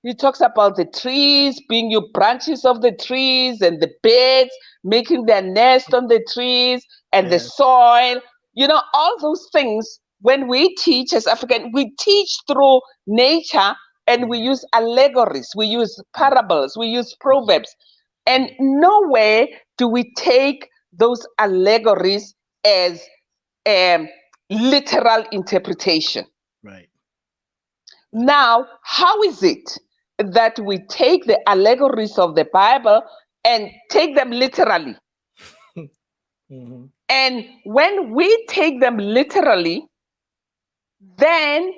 He talks about the trees, being your branches of the trees, and the birds making their nest on the trees, and the soil. All those things. When we teach as African, we teach through nature, and we use allegories, we use parables, we use proverbs, and nowhere do we take those allegories as literal interpretation. Right. Now, how is it that we take the allegories of the Bible and take them literally? And when we take them literally, then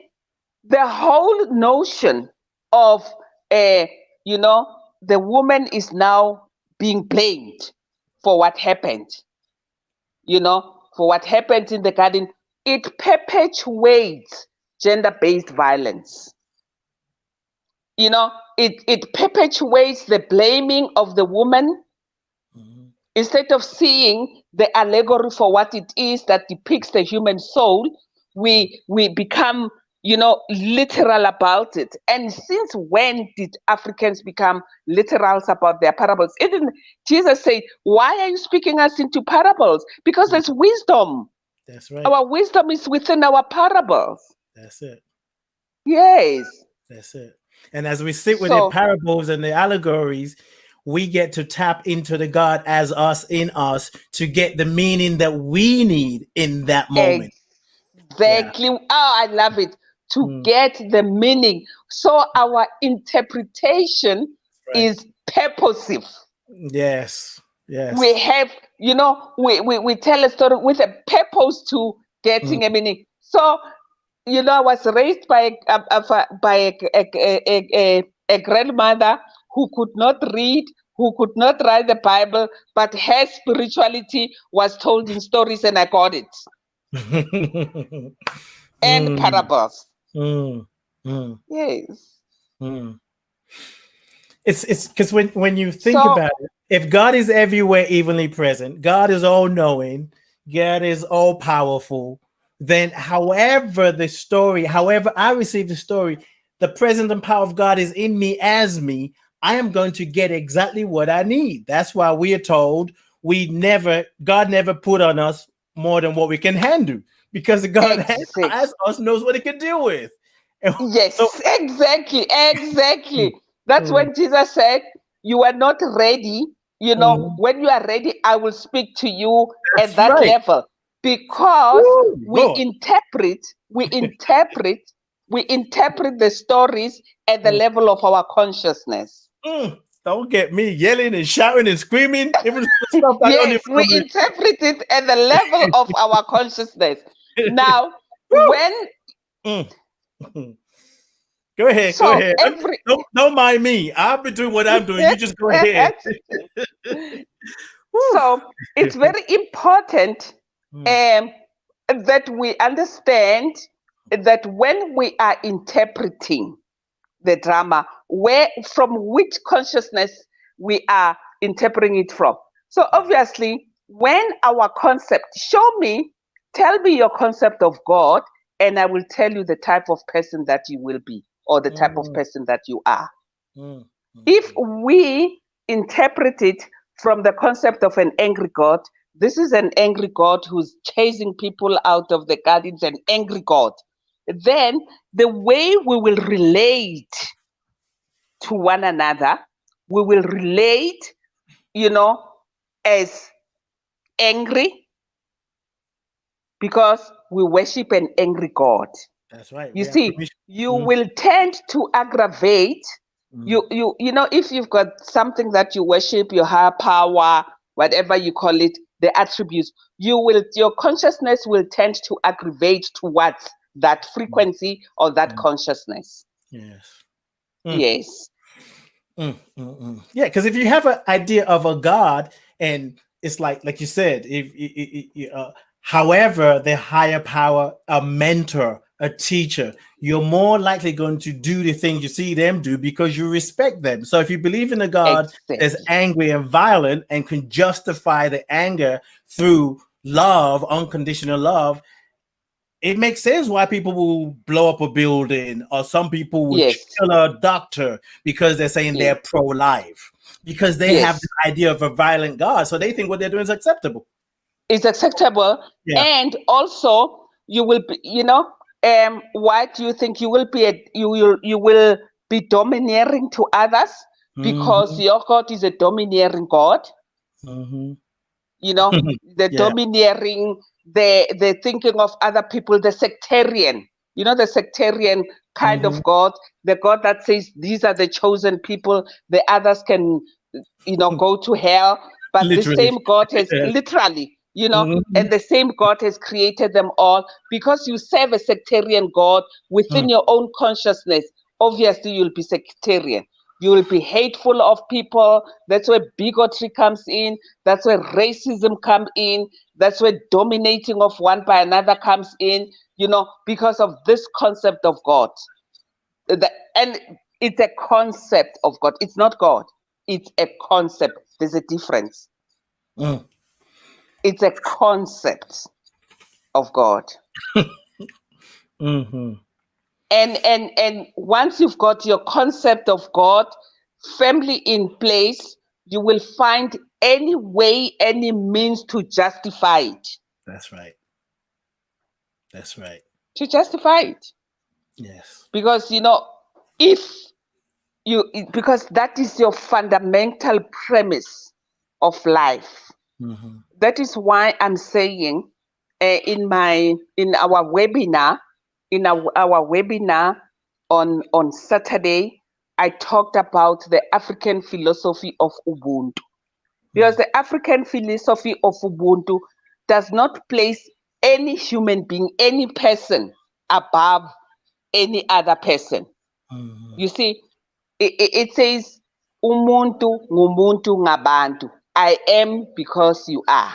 the whole notion of, the woman is now being blamed for what happened, for what happened in the garden, it perpetuates gender-based violence. It perpetuates the blaming of the woman. Instead of seeing the allegory for what it is that depicts the human soul, we become, literal about it. And since when did Africans become literals about their parables? Even Jesus said, why are you speaking us into parables? Because there's wisdom. That's right. Our wisdom is within our parables. That's it. Yes. That's it. And as we sit with the parables and the allegories, we get to tap into the God as us in us to get the meaning that we need in that moment. Exactly. Yeah. Oh, I love it. To get the meaning. So our interpretation is purposive. Yes. Yes. We have, we tell a story with a purpose to getting a meaning. So, I was raised by a grandmother who could not read, who could not write the Bible, but her spirituality was told in stories, and I got it. And parables. Yes. It's because when you think about it, if God is everywhere evenly present, God is all knowing, God is all powerful, then however I receive the story, the presence and power of God is in me as me, I am going to get exactly what I need. That's why we are told God never put on us more than what we can handle, because God has us, knows what he can deal with. Yes, exactly. That's when Jesus said, you are not ready. When you are ready, I will speak to you at that level, because we interpret the stories at the level of our consciousness. Don't get me yelling and shouting and screaming. Yes, we interpret it at the level of our consciousness. Now, when Go ahead. Don't mind me. I'll be doing what I'm doing. You just go ahead. So it's very important that we understand that when we are interpreting, the drama, where from which consciousness we are interpreting it from. So obviously, when our concept, tell me your concept of God, and I will tell you the type of person that you will be, or the type of person that you are. If we interpret it from the concept of an angry God, this is an angry God who's chasing people out of the garden, an angry God, then the way we will relate to one another, we will relate, as angry, because we worship an angry God. That's right. You see, you will tend to aggravate. You know, if you've got something that you worship, your higher power, whatever you call it, the attributes, your consciousness will tend to aggravate towards that frequency or that consciousness. Yes. Yes. Yeah, because if you have an idea of a God, and it's like you said, however, the higher power, a mentor, a teacher, you're more likely going to do the things you see them do because you respect them. So if you believe in a God that's angry and violent and can justify the anger through love, unconditional love, it makes sense why people will blow up a building, or some people will kill a doctor because they're saying they're pro-life, because they have the idea of a violent God. So they think what they're doing is acceptable. It's acceptable. Yeah. And also you will be, why do you think you will be domineering to others? Because your God is a domineering God. The domineering, the thinking of other people, the sectarian, the sectarian kind of God, the God that says these are the chosen people, the others can, go to hell. But literally. The same God has literally, and the same God has created them all. Because you serve a sectarian God within your own consciousness, obviously you'll be sectarian. You will be hateful of people. That's where bigotry comes in. That's where racism comes in. That's where dominating of one by another comes in, because of this concept of God. And it's a concept of God. It's not God. It's a concept. There's a difference. It's a concept of God. And once you've got your concept of God firmly in place, you will find any way, any means to justify it. That's right. That's right. To justify it. Yes. Because, because that is your fundamental premise of life. That is why I'm saying in our webinar on Saturday, I talked about the African philosophy of Ubuntu. Because the African philosophy of Ubuntu does not place any human being, any person above any other person. You see, it says, Umuntu ngumuntu ngabantu. I am because you are.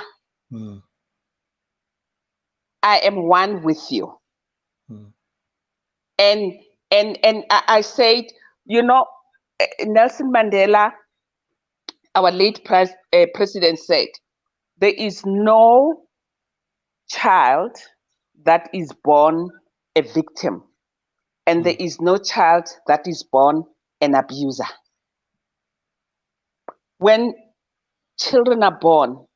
I am one with you. And I said, Nelson Mandela, our late president, said, there is no child that is born a victim, and there is no child that is born an abuser. When children are born,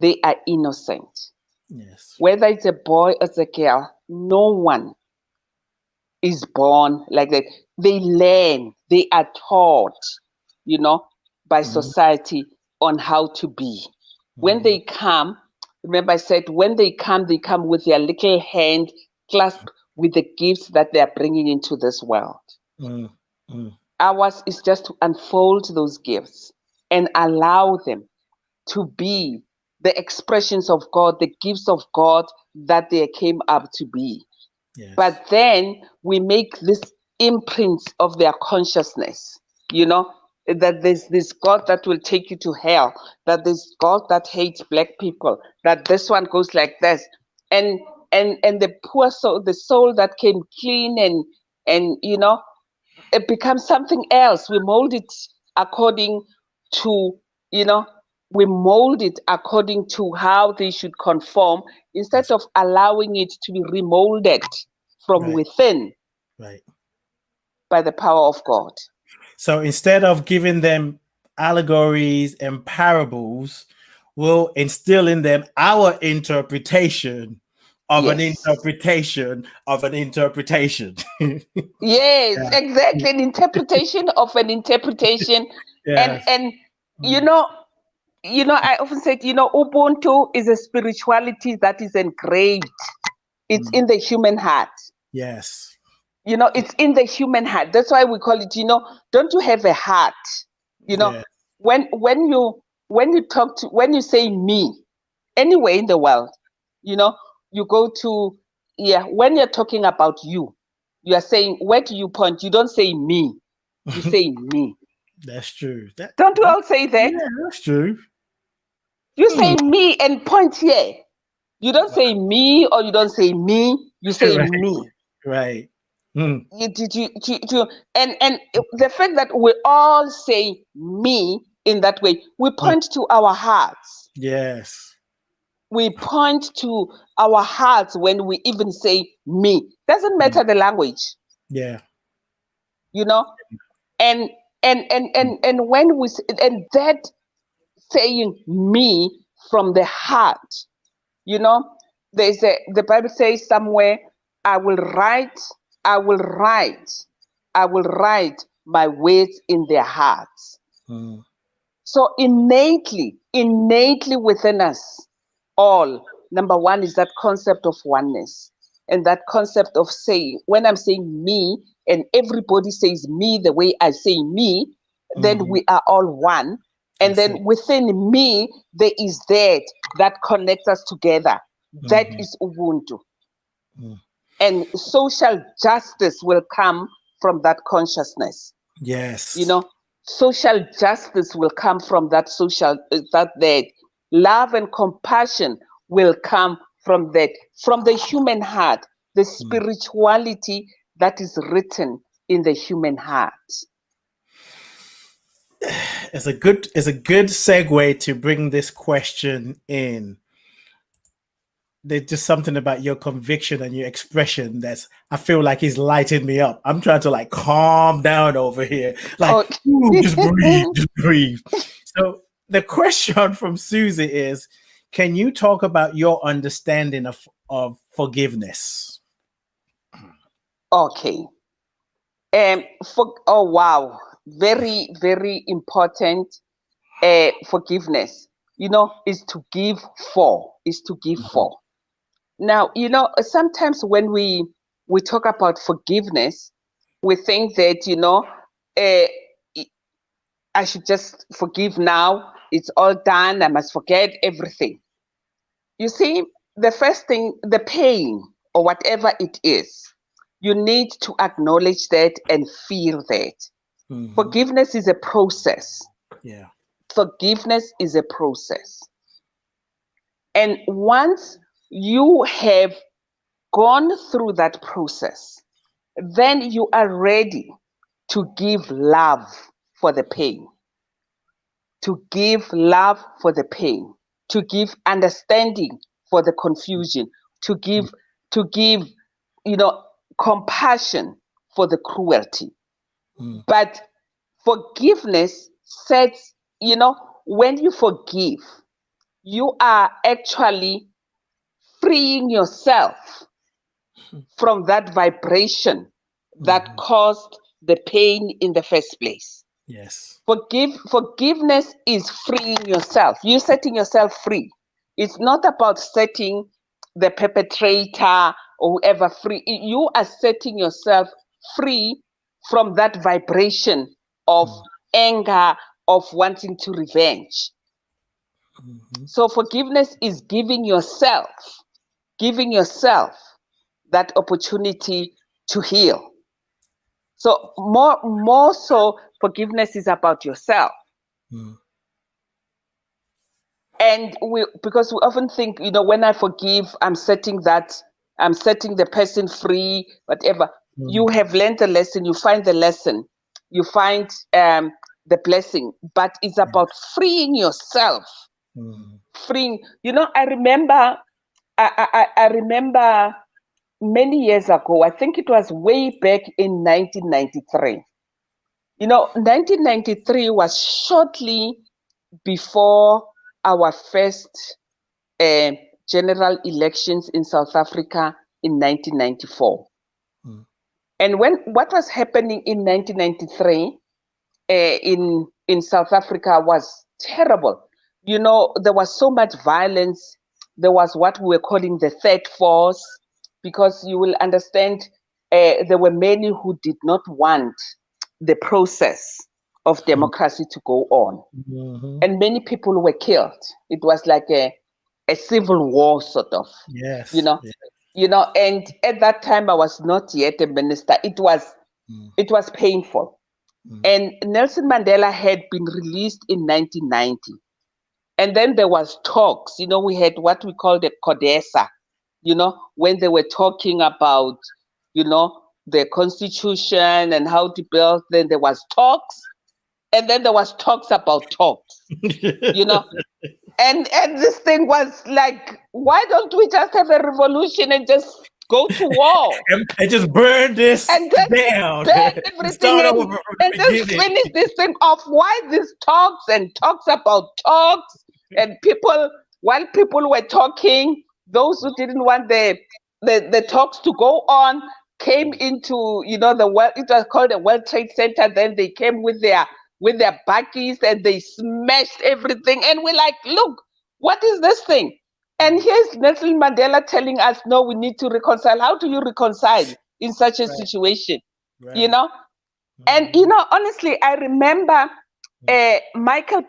they are innocent. Yes. Whether it's a boy or a girl, no one is born like that. They learn, they are taught, by society on how to be. When they come, remember I said, when they come with their little hand clasped with the gifts that they are bringing into this world. Ours is just to unfold those gifts and allow them to be the expressions of God, the gifts of God that they came up to be. Yes. But then we make this imprints of their consciousness, that there's this God that will take you to hell, that there's God that hates black people, that this one goes like this. And the poor soul, the soul that came clean and it becomes something else. We mold it according to, we mold it according to how they should conform, instead of allowing it to be remolded from within by the power of God. So instead of giving them allegories and parables, we'll instill in them our interpretation of an interpretation of an interpretation. Yes, exactly. An interpretation of an interpretation. And I often say, Ubuntu is a spirituality that is engraved. It's in the human heart. Yes. It's in the human heart. That's why we call it, don't you have a heart? When you say me, anywhere in the world, you go to, when you're talking about you are saying, where do you point? You don't say me, you say me. That's true. Don't we all say that? Yeah, that's true. You say me and point here. You don't say me, or you don't say me, you say me. Right. And the fact that we all say me in that way, we point to our hearts. Yes. We point to our hearts when we even say me. Doesn't matter the language. Yeah. And when we and that saying me from the heart, the Bible says somewhere, I will write my words in their hearts. So innately within us all, number one is that concept of oneness, and that concept of saying, when I'm saying me and everybody says me the way I say me, then we are all one. And then within me, there is that connects us together. That is Ubuntu. And social justice will come from that consciousness. Yes. Social justice will come from that that love and compassion will come from that, from the human heart, the spirituality that is written in the human heart. It's a good segue to bring this question in. There's just something about your conviction and your expression I feel like is lighting me up. I'm trying to calm down over here. Just breathe. So the question from Susie is, can you talk about your understanding of forgiveness? Okay. Oh wow, very, very important. Forgiveness, is to give for. Now, sometimes when we talk about forgiveness, we think that, I should just forgive now. It's all done. I must forget everything. You see, the first thing, the pain or whatever it is, you need to acknowledge that and feel that. Forgiveness is a process. Yeah. Forgiveness is a process. And once you have gone through that process, then you are ready to give love for the pain, to give love for the pain, to give understanding for the confusion, to give compassion for the cruelty. But forgiveness sets, when you forgive, you are actually freeing yourself from that vibration that caused the pain in the first place. Yes. Forgiveness is freeing yourself. You're setting yourself free. It's not about setting the perpetrator or whoever free. You are setting yourself free from that vibration of anger, of wanting to revenge. So forgiveness is giving yourself that opportunity to heal. So more so, forgiveness is about yourself. And because we often think, when I forgive, I'm setting the person free, whatever. you have learned the lesson, you find the lesson, you find the blessing, but it's about freeing yourself. Freeing, I remember many years ago, I think it was way back in 1993. 1993 was shortly before our first general elections in South Africa in 1994. And what was happening in 1993 in South Africa was terrible. There was so much violence. There was what we were calling the third force, because you will understand there were many who did not want the process of democracy to go on. And many people were killed. It was like a civil war sort of. Yes. And at that time I was not yet a minister. It was painful. And Nelson Mandela had been released in 1990. And then there was talks, we had what we call the CODESA, when they were talking about, the constitution and how to build, then there was talks, and then there was talks about talks, and this thing was like, why don't we just have a revolution and just go to war and just burn this and just down, burn everything and just finish this thing off? Why these talks and talks about talks? And while people were talking, those who didn't want the talks to go on came into, it was called the World Trade Center. Then they came with their buggies and they smashed everything. And we're like, look, what is this thing? And here's Nelson Mandela telling us, no, we need to reconcile. How do you reconcile in such a situation? And, honestly, I remember Reverend Michael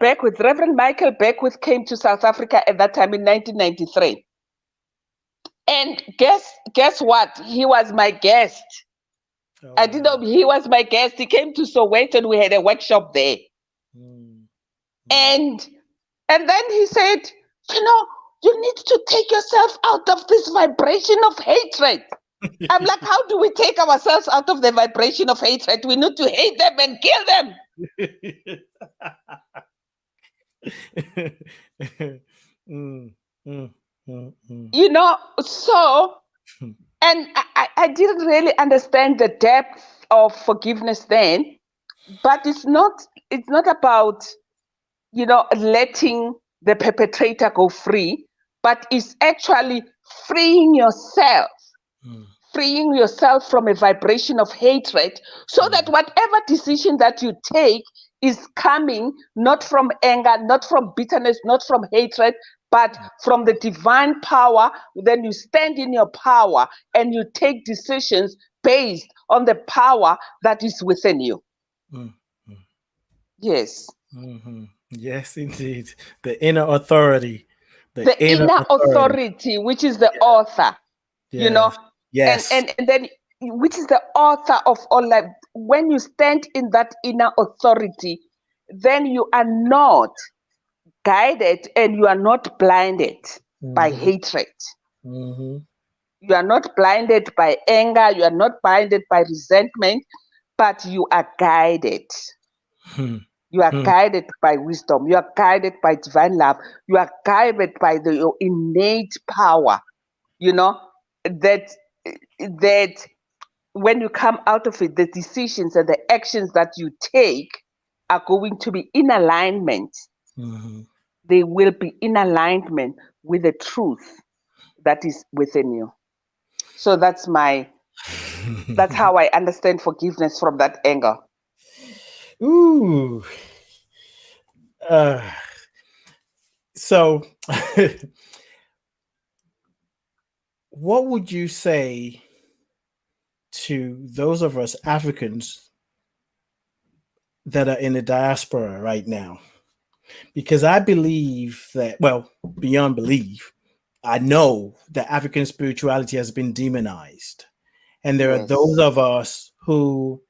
Beckwith came to South Africa at that time in 1993. And guess what? He was my guest. I didn't know he was my guest. He came to Soweto and we had a workshop there. And then he said, you need to take yourself out of this vibration of hatred. I'm like, how do we take ourselves out of the vibration of hatred? We need to hate them and kill them. So, and I didn't really understand the depth of forgiveness then, but it's not about, letting the perpetrator go free, but it's actually freeing yourself from a vibration of hatred, so that whatever decision that you take is coming not from anger, not from bitterness, not from hatred, but from the divine power. Then you stand in your power and you take decisions based on the power that is within you. Yes. Yes, indeed. The inner authority. The inner authority, which is the author. Yes. And then, which is the author of all life. When you stand in that inner authority, then you are not guided and you are not blinded by hatred. You are not blinded by anger. You are not blinded by resentment, but you are guided. You are guided by wisdom. You are guided by divine love. You are guided by your innate power. That when you come out of it, the decisions and the actions that you take are going to be in alignment. They will be in alignment with the truth that is within you. So that's how I understand forgiveness from that angle. Ooh. So what would you say to those of us Africans that are in the diaspora right now? Because I believe that, well, beyond belief, I know that African spirituality has been demonized. And there are those of us who,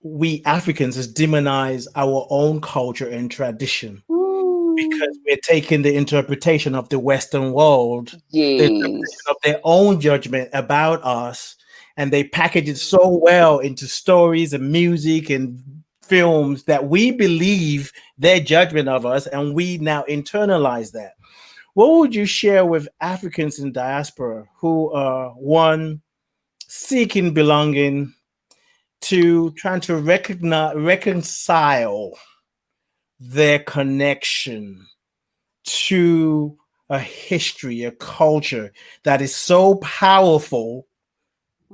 we Africans, has demonized our own culture and tradition. Because we're taking the interpretation of the Western world, the interpretation of their own judgment about us, and they package it so well into stories and music and films that we believe their judgment of us, and we now internalize that. What would you share with Africans in diaspora who are, one, seeking belonging, two, trying to reconcile their connection to a history, a culture that is so powerful?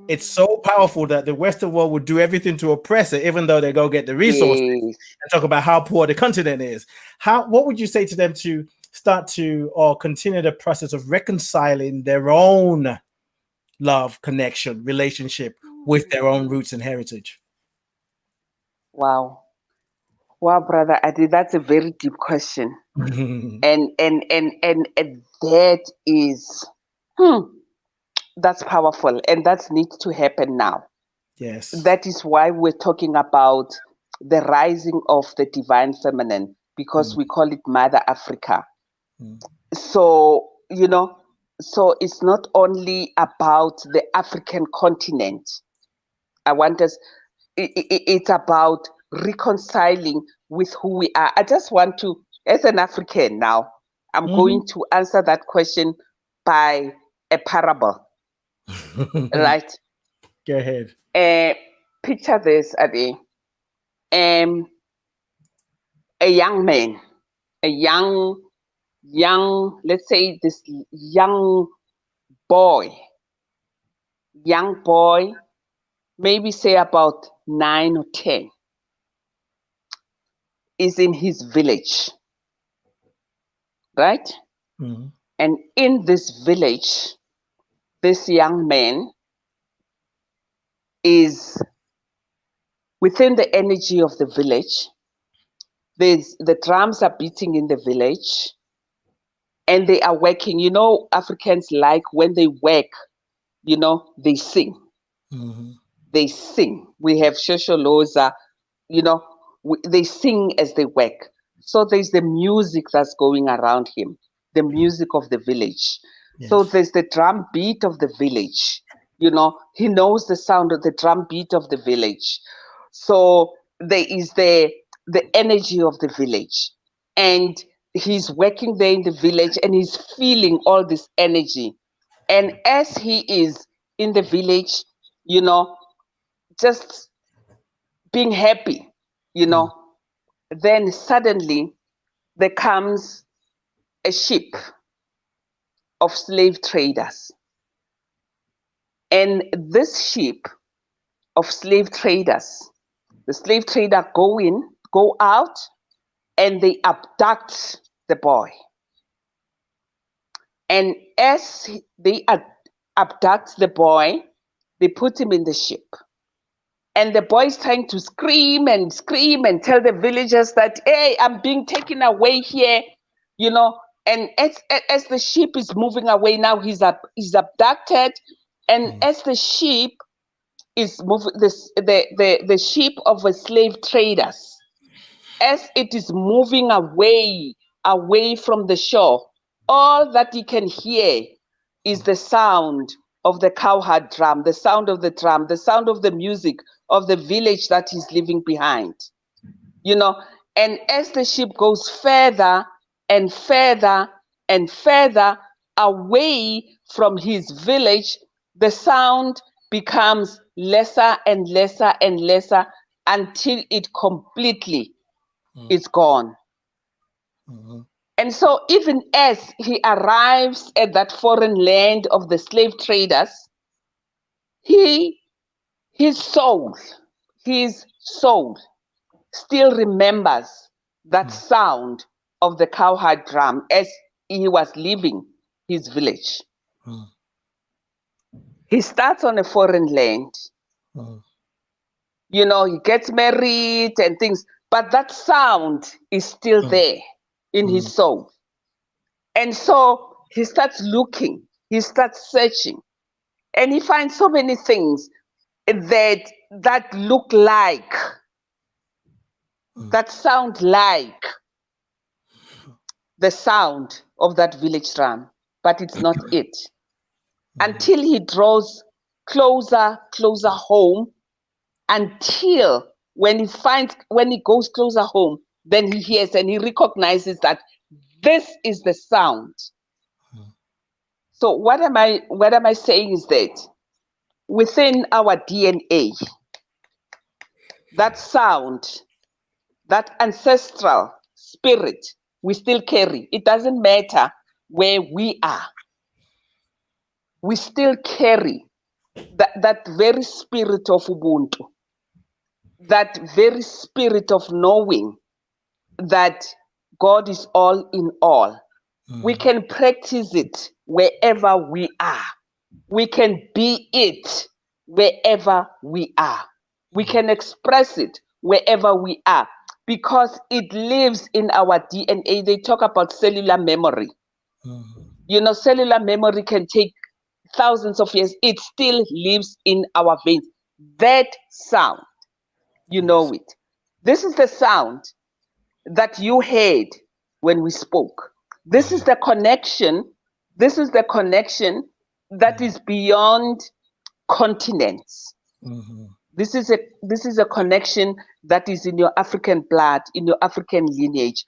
It's so powerful that the Western world would do everything to oppress it, even though they go get the resources and talk about how poor the continent is. What would you say to them to start to or continue the process of reconciling their own love, connection, relationship with their own roots and heritage? Wow, brother Adi, that's a very deep question. and that is that's powerful, and that needs to happen now. Yes, that is why we're talking about the rising of the divine feminine, because we call it Mother Africa. So so it's not only about the African continent. I want us, it's about reconciling with who we are. I just want to, as an African now, I'm going to answer that question by a parable. Right? Go ahead. Picture this, Adi. A young man, a young, let's say this young boy, maybe say about 9 or 10, is in his village, right? And in this village, this young man is within the energy of the village. The drums are beating in the village, and they are working. Africans like when they work, they sing. They sing. We have Shosholoza, they sing as they work. So there's the music that's going around him, the music of the village. Yes. So there's the drum beat of the village. He knows the sound of the drum beat of the village. So there is the energy of the village. And he's working there in the village, and he's feeling all this energy. And as he is in the village, just being happy, then suddenly there comes a ship of slave traders. And this ship of slave traders, the slave traders go out, and they abduct the boy. And as they abduct the boy, they put him in the ship. And the boy is trying to scream and tell the villagers that, hey, I'm being taken away here, And as the ship is moving away now, he's abducted. And as the ship is moving, the ship of the slave traders, as it is moving away from the shore, all that you can hear is the sound of the cowherd drum, the sound of the drum, the sound of the music of the village that he's leaving behind. And as the ship goes further and further and further away from his village, the sound becomes lesser and lesser and lesser until it completely is gone. And so even as he arrives at that foreign land of the slave traders, his soul still remembers that sound of the cowherd drum as he was leaving his village. He starts on a foreign land. He gets married and things, but that sound is still there in his soul. And so he starts looking, he starts searching, and he finds so many things that look like, that sound like the sound of that village drum, but it's not it. Until he draws closer home, until when he goes closer home, then he hears and he recognizes that this is the sound. So what am I saying is that within our DNA, that sound, that ancestral spirit, we still carry. It doesn't matter where we are. We still carry that very spirit of Ubuntu, that very spirit of knowing that God is all in all. We can practice it wherever we are. We can be it wherever we are. We can express it wherever we are, because it lives in our DNA. They talk about cellular memory. Cellular memory can take thousands of years. It still lives in our veins. That sound, you know it. This is the sound that you heard when we spoke. This is the connection. This is the connection that is beyond continents. This is a connection that is in your African blood, in your African lineage.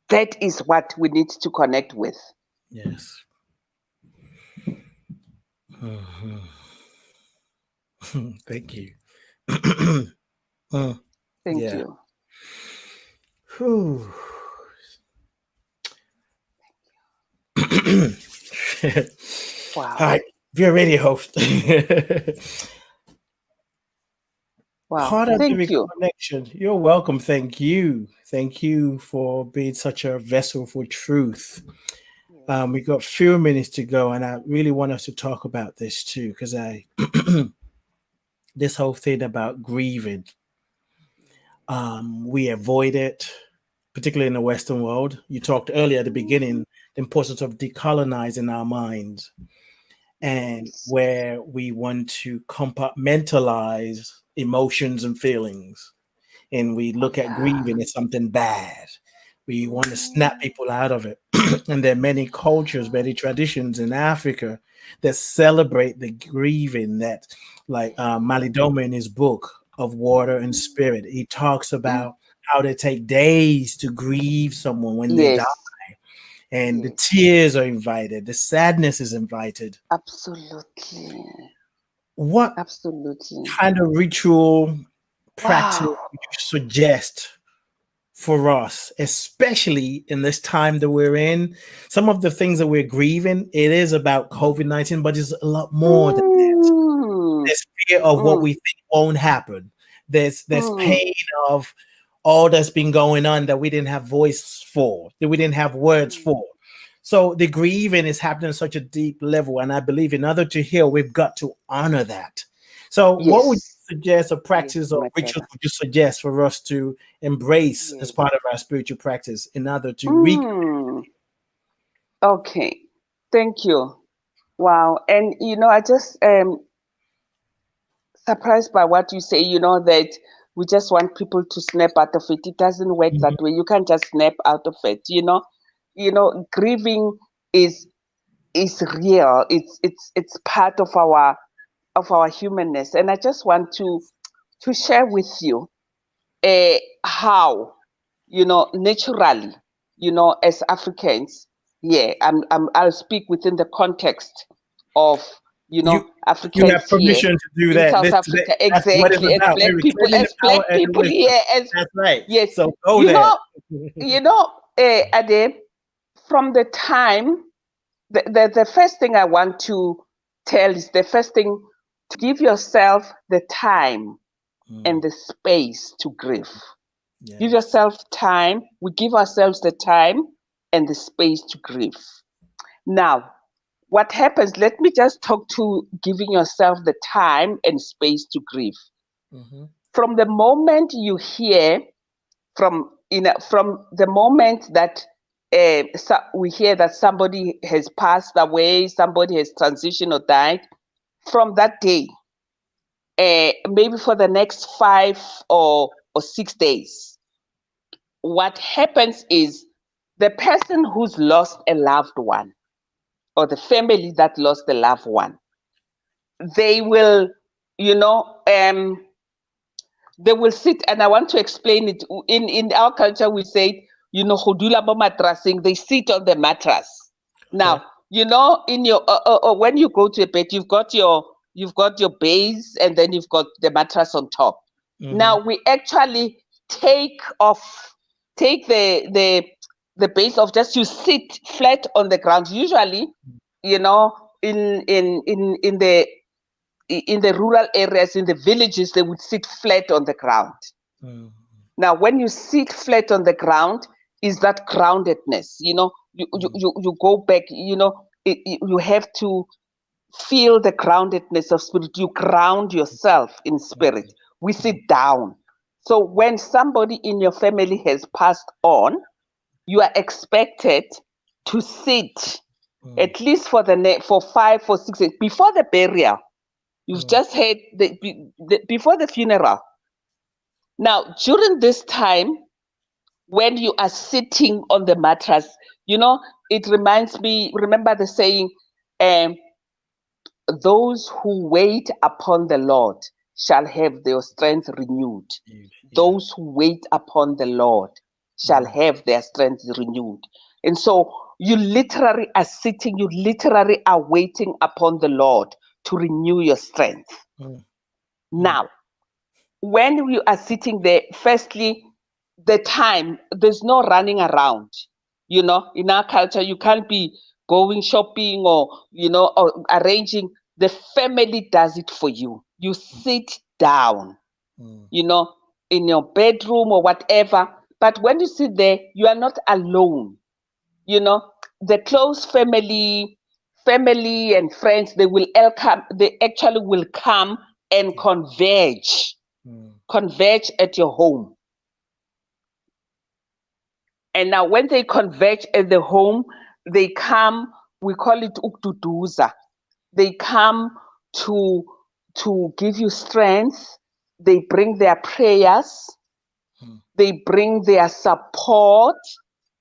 That is what we need to connect with. Yes. Thank you. Thank you. Whew. Wow. All right, you're ready, host. Wow. Part of Thank the you. reconnection. You're welcome. Thank you. Thank you for being such a vessel for truth. We got a few minutes to go, and I really want us to talk about this too, because this whole thing about grieving, we avoid it, particularly in the Western world. You talked earlier at the beginning the importance of decolonizing our minds, and where we want to compartmentalize emotions and feelings, and we look at grieving as something bad. We want to snap people out of it. And there are many cultures, many traditions in Africa that celebrate the grieving, that like Malidoma in his book of Water and Spirit, he talks about how they take days to grieve someone when they die. And the tears are invited, the sadness is invited. Absolutely. What kind of ritual practice would you suggest for us, especially in this time that we're in? Some of the things that we're grieving, it is about COVID-19, but it's a lot more than that. There's fear of what we think won't happen. There's pain of all that's been going on that we didn't have voice for, that we didn't have words for. So the grieving is happening on such a deep level. And I believe in order to heal, we've got to honor that. So what would you suggest, a practice or ritual would you suggest for us to embrace as part of our spiritual practice in order to Okay. Thank you. Wow. And, I just surprised by what you say, that we just want people to snap out of it. It doesn't work that way. You can't just snap out of it, grieving is real. It's part of our humanness. And I just want to share with you how, naturally, as Africans, I'll speak within the context of Africans. You have permission to do that. South Africa, exactly. As black people here, that's right. Yes. So go there. Ade, from the time, the first thing I want to tell is the first thing, to give yourself the time and the space to grieve. Yes. Give yourself time. We give ourselves the time and the space to grieve. Now, what happens, let me just talk to giving yourself the time and space to grieve. From the moment you hear, from the moment that we hear that somebody has passed away, somebody has transitioned or died, from that day, maybe for the next 5 or 6 days, what happens is the person who's lost a loved one, or the family that lost a loved one, they will, you know, they will sit, and I want to explain it. In our culture, we say, you know, they sit on the mattress. Okay. Now, you know, in your when you go to a bed, you've got your base, and then you've got the mattress on top. Mm-hmm. Now we actually take the base of just you sit flat on the ground. Usually, you know, in the rural areas, in the villages, they would sit flat on the ground. Mm. Now, when you sit flat on the ground, is that groundedness? You know, you go back. You know, you have to feel the groundedness of spirit. You ground yourself in spirit. We sit down. So when somebody in your family has passed on, you are expected to sit at least for 5 or 6 days before the burial. You've just had before the funeral. Now, during this time, when you are sitting on the mattress, you know, it reminds me, remember the saying, those who wait upon the Lord shall have their strength renewed. Yeah. Those who wait upon the Lord shall have their strength renewed. And so you literally are sitting, you literally are waiting upon the Lord to renew your strength. Now, when you are sitting there, firstly, the time, there's no running around. You know, in our culture, you can't be going shopping or, you know, or arranging. The family does it for you. You sit down, you know, in your bedroom or whatever. But when you sit there, you are not alone. You know, the close family and friends, they actually will come and converge at your home. And now when they converge at the home, they come, we call it ukduduza. They come to give you strength. They bring their prayers. They bring their support.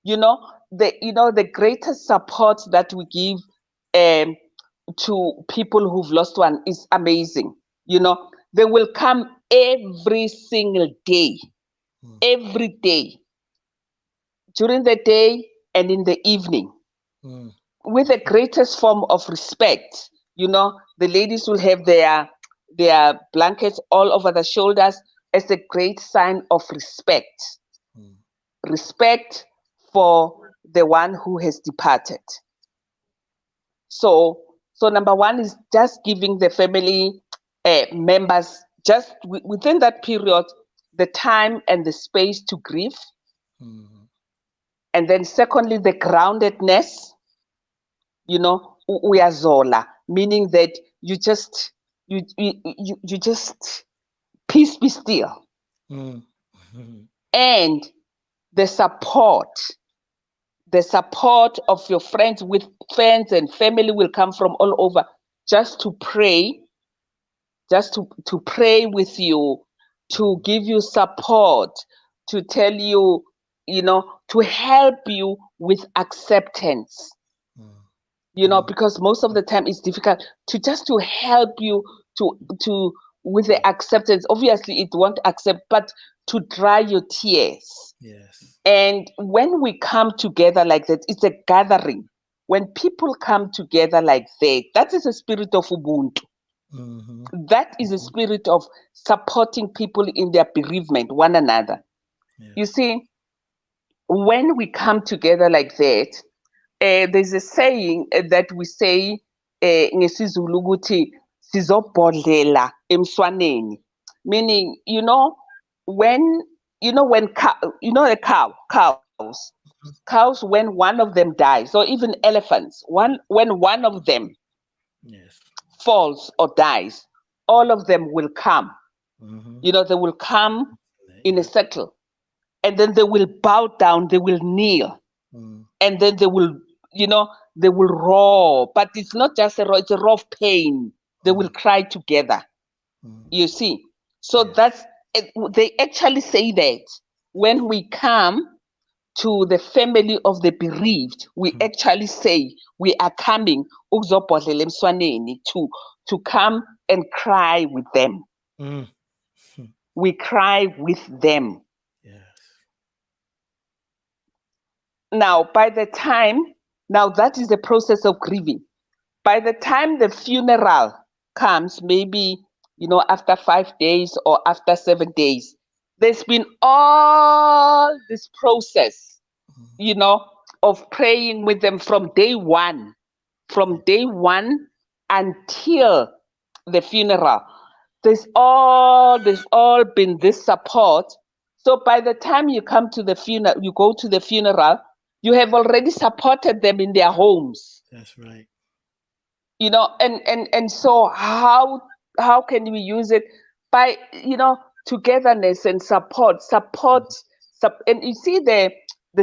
You know, the greatest support that we give to people who've lost one is amazing. You know, they will come every single day, every day, during the day and in the evening, with the greatest form of respect. You know, the ladies will have their blankets all over the shoulders as a great sign of respect. Respect for the one who has departed. So number one is just giving the family members, just within that period, the time and the space to grieve. And then secondly, the groundedness, you know, uyazola, meaning that you just peace be still. And the support of your friends and family will come from all over, just to pray with you, to give you support, to tell you, you know, to help you with acceptance. You know, because most of the time it's difficult to help you to with the acceptance. Obviously it won't accept, but to dry your tears. Yes. And when we come together like that, it's a gathering. When people come together like that is a spirit of Ubuntu. That is a spirit of supporting people in their bereavement, one another. Yes. You see, when we come together like that, there's a saying that we say ngesizulu ukuthi sizobhodlela emswaneni, meaning, you know, when cows, when one of them dies, or even elephants, when one of them falls or dies, all of them will come. You know, they will come in a circle, and then they will bow down, they will kneel, and then they will, you know, they will roar. But it's not just a roar, it's a roar of pain. They will cry together. You see, so that's, they actually say that when we come to the family of the bereaved, we actually say we are coming to to come and cry with them. Mm. We cry with them. Yes. Now, now that is the process of grieving. By the time the funeral comes, maybe, after 5 days or after 7 days, there's been all this process, of praying with them from day one until the funeral. There's all been this support. So by the time you come to the funeral, you go to the funeral, you have already supported them in their homes. That's right. And so how can we use it? By togetherness and support, and you see the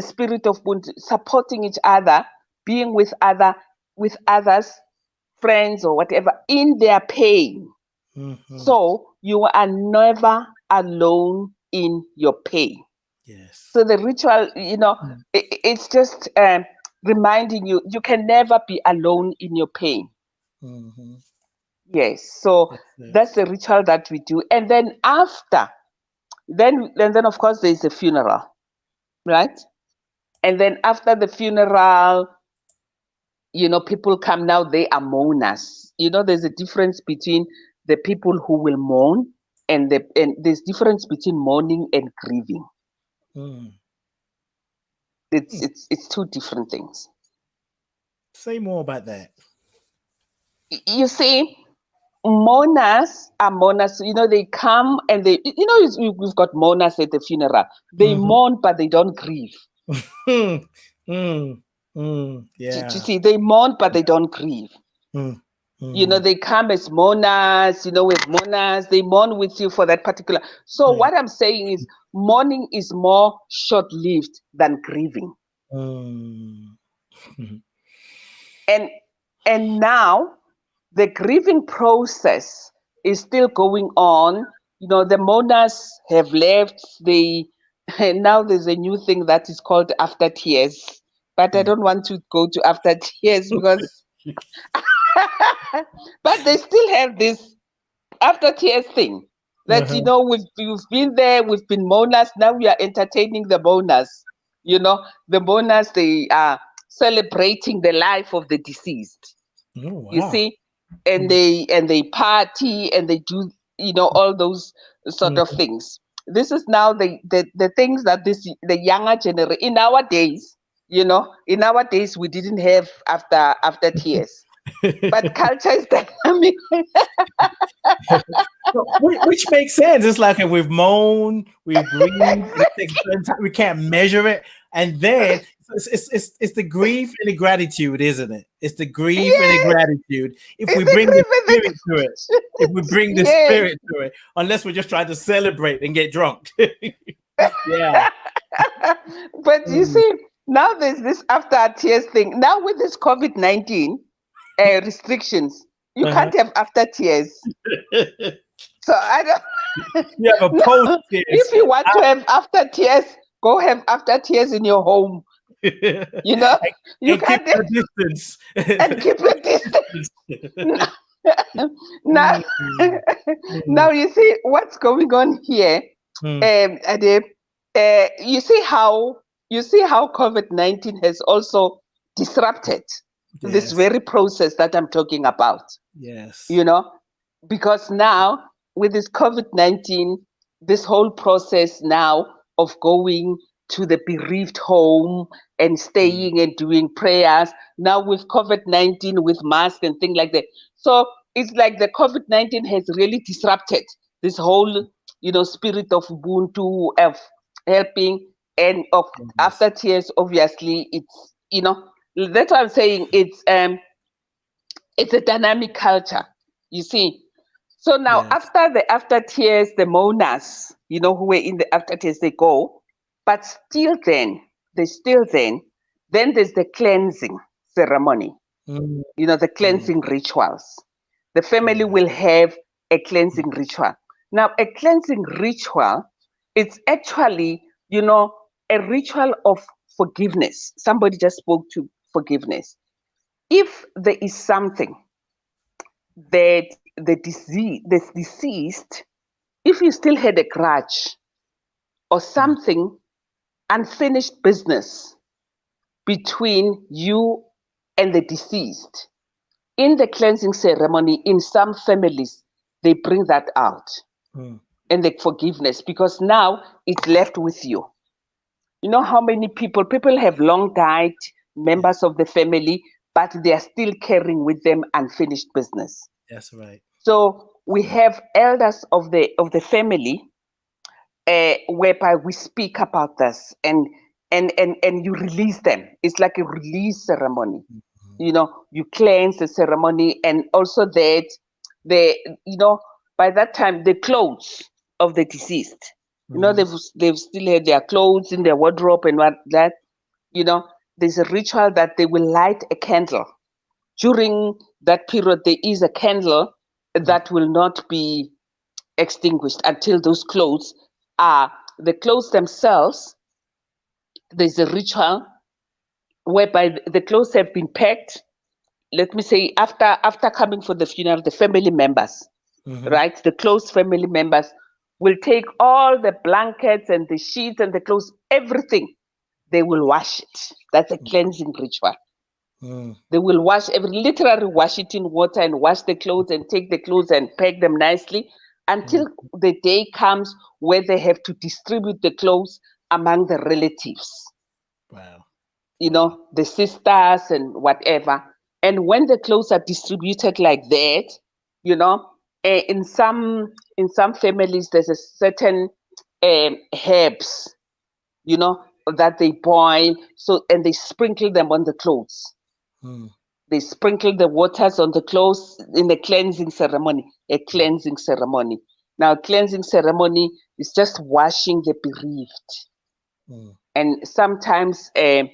spirit of supporting each other, being with others, friends or whatever, in their pain. Mm-hmm. So you are never alone in your pain. Yes. So the ritual, it's just reminding you can never be alone in your pain. Mm-hmm. Yes. So that's the ritual that we do. And then then of course there's a funeral, right? And then after the funeral, people come now, they are mourners. There's a difference between the people who will mourn and there's difference between mourning and grieving. Mm. It's two different things. Say more about that. You see, mourners are mourners. They come and we've got mourners at the funeral. They mourn, but they don't grieve. Yeah. You see, they mourn, but they don't grieve. They come as mourners, with mourners, they mourn with you for that particular. So what I'm saying is mourning is more short-lived than grieving. And now the grieving process is still going on. The mourners have left. And now there's a new thing that is called after tears. But I don't want to go to after tears because but they still have this after tears thing that we've been there, we've been mourners, now we are entertaining the mourners. The mourners, they are celebrating the life of the deceased. Oh, wow. You see, and they party and they do all those sort of things. This is now the things that the younger generation in our days. In our days we didn't have after tears. But culture is dynamic. Which makes sense. It's like we've moaned, we've grieved, we can't measure it. And then it's the grief and the gratitude, isn't it? It's the grief and the gratitude. If we bring the spirit to it, spirit to it, unless we're just trying to celebrate and get drunk. Yeah. But you see, now there's this after tears thing. Now with this COVID-19 restrictions, you can't have after tears. So I don't. You have a post tears. If you want to have after tears, go have after tears in your home. You can't keep your distance. And keep your distance. Now you see what's going on here. You see how COVID-19 has also disrupted this very process that I'm talking about. Yes. Because now with this COVID-19, this whole process now of going to the bereaved home and staying and doing prayers, now with COVID-19, with masks and things like that. So it's like the COVID-19 has really disrupted this whole, spirit of Ubuntu, of helping, and of after tears. Obviously, it's, that's what I'm saying. It's a dynamic culture, you see. So now after the after tears, the mourners, who were in the after tears, they go. But then there's the cleansing ceremony, the cleansing rituals. The family will have a cleansing ritual. Now, a cleansing ritual, it's actually, a ritual of forgiveness. Somebody just spoke to forgiveness. If there is something that the deceased, if you still had a grudge or something, unfinished business between you and the deceased, in the cleansing ceremony, in some families, they bring that out and the forgiveness, because now it's left with you. You know how many people have long died, members of the family, but they are still carrying with them unfinished business. That's right. So we have elders of the family, whereby we speak about this, and you release them. It's like a release ceremony. You know, you cleanse the ceremony, and also that by that time the clothes of the deceased, they've still had their clothes in their wardrobe and what that, there's a ritual that they will light a candle. During that period, there is a candle that will not be extinguished until those clothes are, the clothes themselves, there's a ritual whereby the clothes have been packed. Let me say, after coming for the funeral, the family members, right? The close family members will take all the blankets and the sheets and the clothes, everything. They will wash it. That's a cleansing ritual. They will literally wash it in water and wash the clothes and take the clothes and pack them nicely until the day comes where they have to distribute the clothes among the relatives. Wow. The sisters and whatever. And when the clothes are distributed like that, in some families, there's a certain herbs, that they boil, and they sprinkle them on the clothes. They sprinkle the waters on the clothes in the cleansing ceremony, a cleansing ceremony. Now, cleansing ceremony is just washing the bereaved. And sometimes the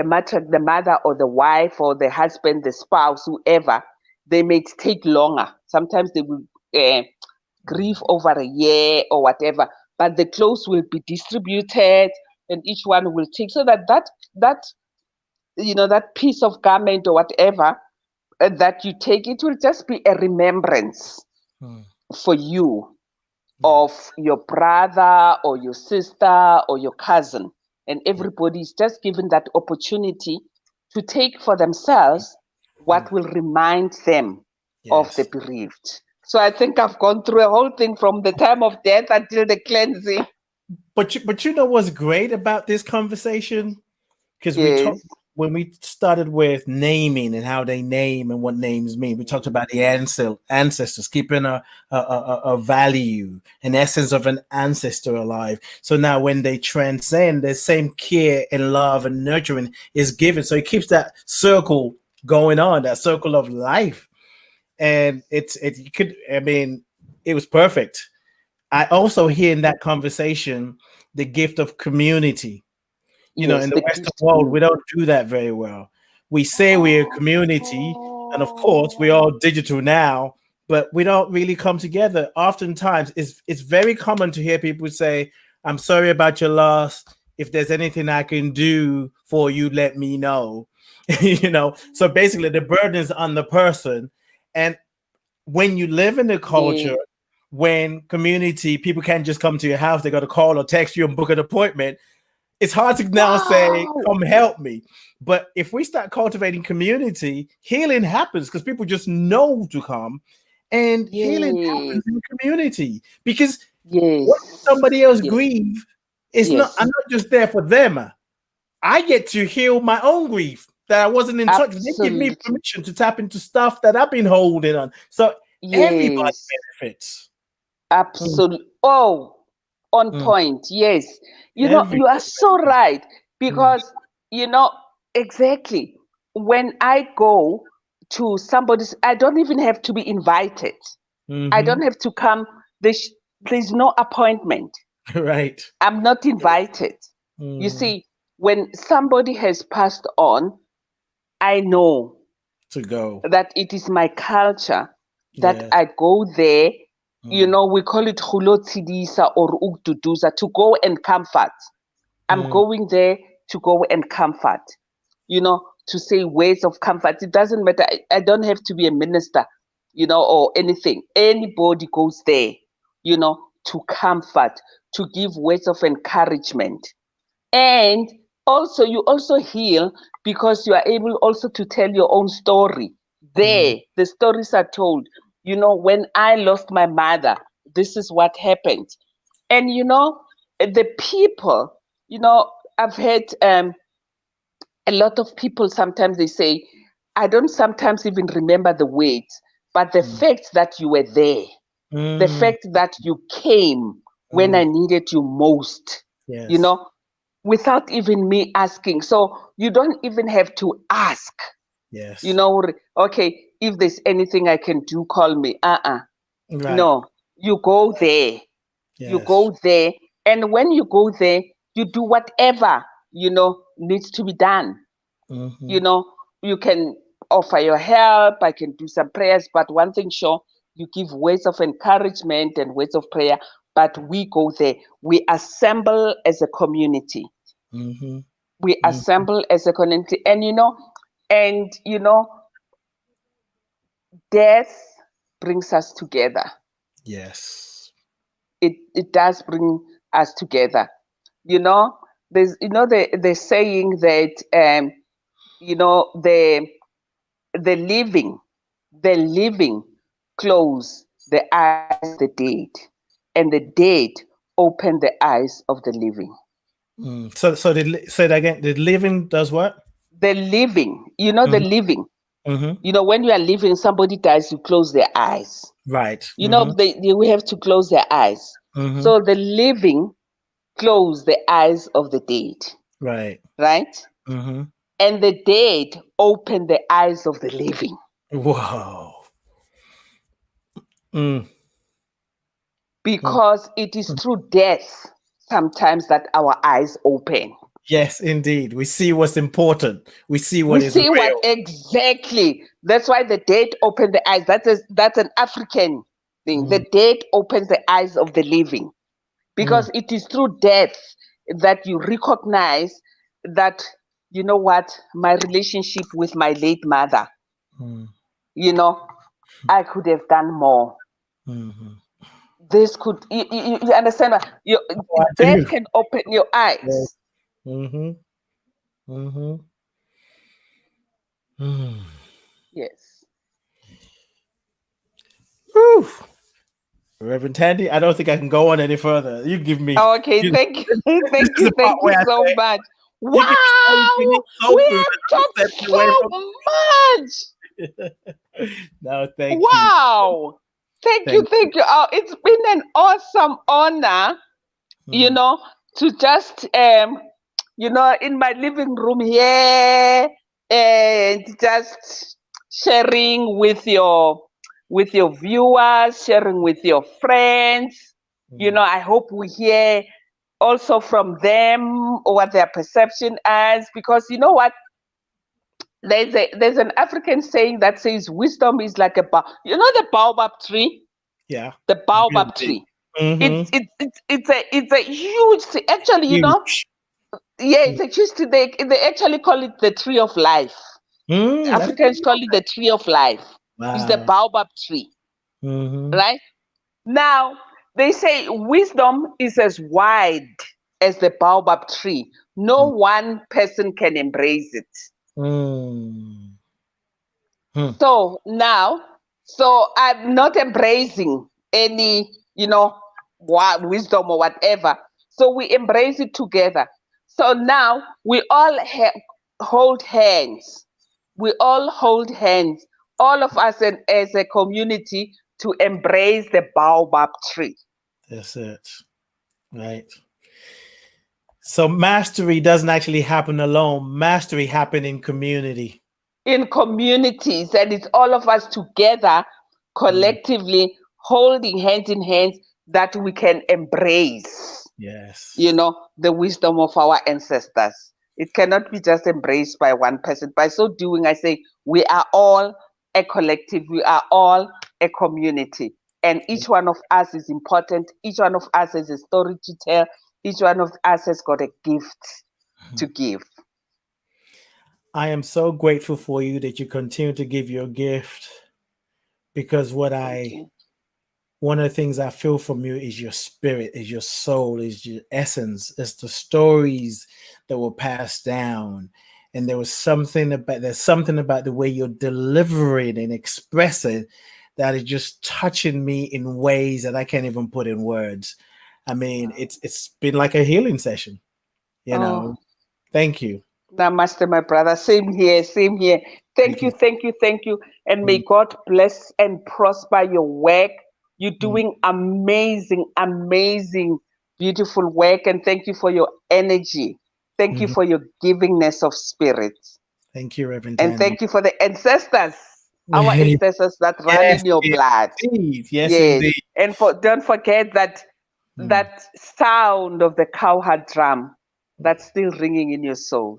mother or the wife or the husband, the spouse, whoever, they may take longer. Sometimes they will grieve over a year or whatever, but the clothes will be distributed and each one will take, so that piece of garment or whatever that you take, it will just be a remembrance for you of your brother or your sister or your cousin. And everybody is just given that opportunity to take for themselves what will remind them of the bereaved. So I think I've gone through a whole thing from the time of death until the cleansing. But you know what's great about this conversation? Because when we started with naming and how they name and what names mean, we talked about the ancestors, keeping a value, an essence of an ancestor alive. So now when they transcend, the same care and love and nurturing is given. So it keeps that circle going on, that circle of life. And it was perfect. I also hear in that conversation the gift of community. In the Western world, we don't do that very well. We say we're a community, and of course, we're all digital now, but we don't really come together. Oftentimes, it's very common to hear people say, "I'm sorry about your loss. If there's anything I can do for you, let me know." So basically, the burden is on the person. And when you live in a culture, when community, people can't just come to your house, they got to call or text you and book an appointment. It's hard to now say, come help me. But if we start cultivating community, healing happens because people just know to come, and healing happens in community. Because what somebody else grieve is not, I'm not just there for them. I get to heal my own grief that I wasn't in touch with. They give me permission to tap into stuff that I've been holding on. So everybody benefits. Absolutely. On point. Yes. You are so right. Because, exactly. When I go to somebody's, I don't even have to be invited. I don't have to come. There's no appointment. Right. I'm not invited. You see, when somebody has passed on, I know to go that it is my culture that I go there. We call it hulotsidisa or ukduduza, to go and comfort. I'm going there to go and comfort, to say words of comfort. It doesn't matter. I don't have to be a minister, or anything. Anybody goes there, to comfort, to give words of encouragement. And also, you also heal because you are able also to tell your own story. There, the stories are told. When I lost my mother, this is what happened. And, the people, I've heard a lot of people, sometimes they say, I don't sometimes even remember the words, but the fact that you were there, the fact that you came when I needed you most, yes. without even me asking. So you don't even have to ask. Yes. Okay, if there's anything I can do, call me. Right. No, you go there. Yes. You go there. And when you go there, you do whatever, needs to be done. You can offer your help. I can do some prayers. But one thing sure, you give words of encouragement and words of prayer. But we go there. We assemble as a community. We assemble as a community. And, death brings us together. Yes. It does bring us together. There's the saying that the living close the eyes of the dead, and the dead open the eyes of the living. So say that again. The living does what? The living, the living. When you are living, somebody dies, you close their eyes. Right. We have to close their eyes. So the living close the eyes of the dead. Right. Right? And the dead open the eyes of the living. Wow. Because it is through death sometimes that our eyes open. Yes, indeed. We see what's important. We see what is real. What exactly. That's why the dead open the eyes. That's an African thing. The dead opens the eyes of the living. Because it is through death that you recognize that, my relationship with my late mother, I could have done more. This could, you understand? Death can open your eyes. Yes. Whew. Reverend Thandi, I don't think I can go on any further. You give me. Okay, thank you. Thank you so much. Wow! We have talked so much. No, thank you. Wow. Thank you. Oh, it's been an awesome honor, to just, in my living room here and just sharing with your viewers, sharing with your friends. I hope we hear also from them what their perception is, because you know what? There's an African saying that says wisdom is like the baobab tree? Yeah. The baobab tree. It's a huge tree. Actually, huge. It's a huge tree. They actually call it the tree of life. Africans call it the tree of life. Wow. It's the baobab tree. Right? Now, they say wisdom is as wide as the baobab tree. No one person can embrace it. So now, I'm not embracing any, wisdom or whatever. So we embrace it together. So now we all hold hands. We all hold hands, all of us as a community, to embrace the baobab tree. That's it. Right. So mastery doesn't actually happen alone. Mastery happens in community. In communities, and it's all of us together, collectively, holding hands in hands, that we can embrace. Yes. The wisdom of our ancestors. It cannot be just embraced by one person. By so doing, I say we are all a collective. We are all a community. And each one of us is important. Each one of us has a story to tell. Each one of us has got a gift to give. I am so grateful for you that you continue to give your gift, because one of the things I feel from you is your spirit, is your soul, is your essence, it's the stories that were passed down. And there's something about the way you're delivering and expressing that is just touching me in ways that I can't even put in words. I mean, it's been like a healing session, you know. Thank you. Namaste, my brother. Same here, same here. Thank you, thank you, thank you. And may God bless and prosper your work. You're doing amazing, amazing, beautiful work. And thank you for your energy. Thank you for your givingness of spirit. Thank you, Reverend And Thandi. thank you for the ancestors, our ancestors that run in your blood. Indeed. Yes, indeed. And don't forget that that sound of the cowherd drum that's still ringing in your soul.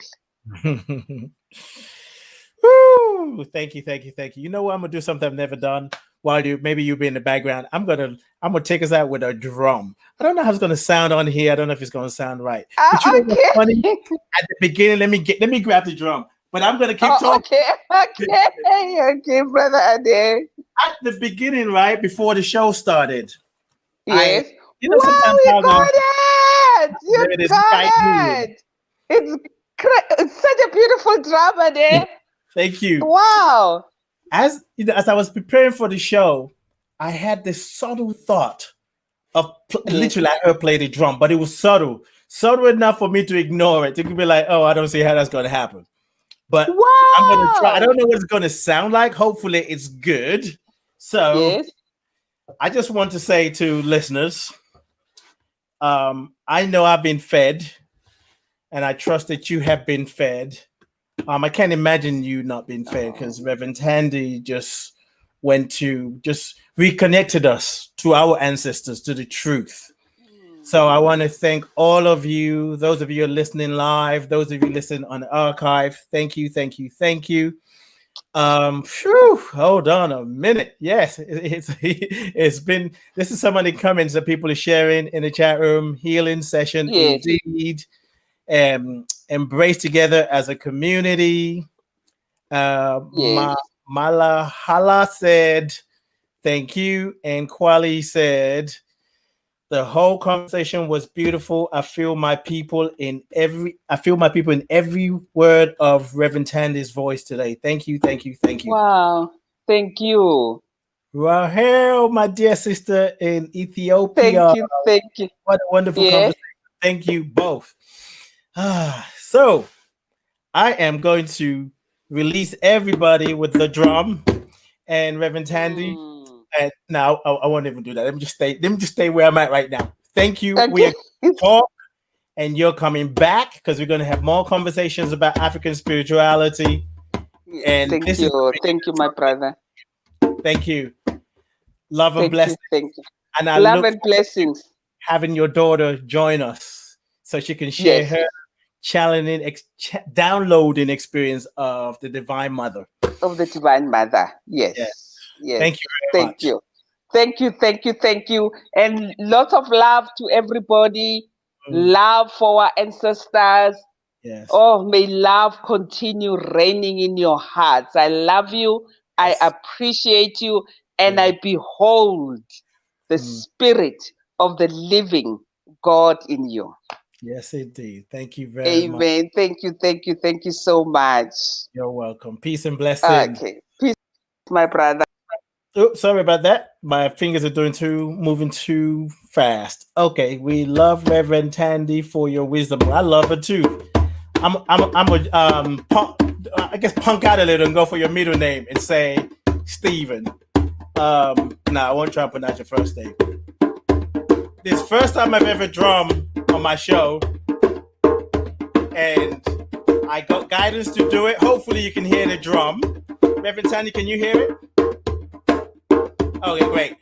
Woo! Thank you, thank you, thank you. You know what? I'm gonna do something I've never done. While maybe you be in the background, I'm gonna take us out with a drum. I don't know how it's gonna sound on here. I don't know if it's gonna sound right. But you know what's funny? At the beginning, let me grab the drum. But I'm gonna keep talking. Okay, brother Ade. At the beginning, right before the show started. Yes. Sometimes you got it. You got it. It's such a beautiful drama there. Thank you. Wow. As I was preparing for the show, I had this subtle thought of literally I heard play the drum, but it was subtle enough for me to ignore it. To be like, oh, I don't see how that's going to happen. But I'm going to try. I don't know what it's going to sound like. Hopefully, it's good. So I just want to say to listeners, I know I've been fed, and I trust that you have been fed. I can't imagine you not being fed, because Reverend Thandi just reconnected us to our ancestors, to the truth. So I want to thank all of you, those of you who are listening live, those of you listening on the archive. Thank you, thank you, thank you. Hold on a minute. Yes, it's been. This is some of the comments that people are sharing in the chat room. Healing session, indeed. Embrace together as a community. Malahala said, "Thank you," and Kwali said, "The whole conversation was beautiful. I feel my people in every word of Reverend Thandi's voice today. Thank you, thank you, thank you." Wow, thank you. Rahel, my dear sister in Ethiopia. Thank you. What a wonderful conversation. Thank you both. So I am going to release everybody with the drum and Reverend Thandi. And now I won't even do that. Let me just stay where I'm at right now. Thank you. We are going to talk, and you're coming back because we're going to have more conversations about African spirituality. And thank you, my brother. Thank you. Love and blessings. Thank you. And I love and blessings. Having your daughter join us so she can share her downloading experience of the Divine Mother. Yes. Thank you very much. Thank you. And lots of love to everybody. Love for our ancestors. Yes. Oh, may love continue reigning in your hearts. I love you. Yes. I appreciate you. And I behold the spirit of the living God in you. Yes, indeed. Thank you very much. Amen. Thank you so much. You're welcome. Peace and blessings. Okay. Peace, my brother. Oh, sorry about that. My fingers are moving too fast. Okay, we love Reverend Thandi for your wisdom. I love her too. I'm I guess punk out a little and go for your middle name and say Stephen. I won't try to pronounce your first name. This first time I've ever drummed on my show, and I got guidance to do it. Hopefully you can hear the drum. Reverend Thandi, can you hear it? Okay, great.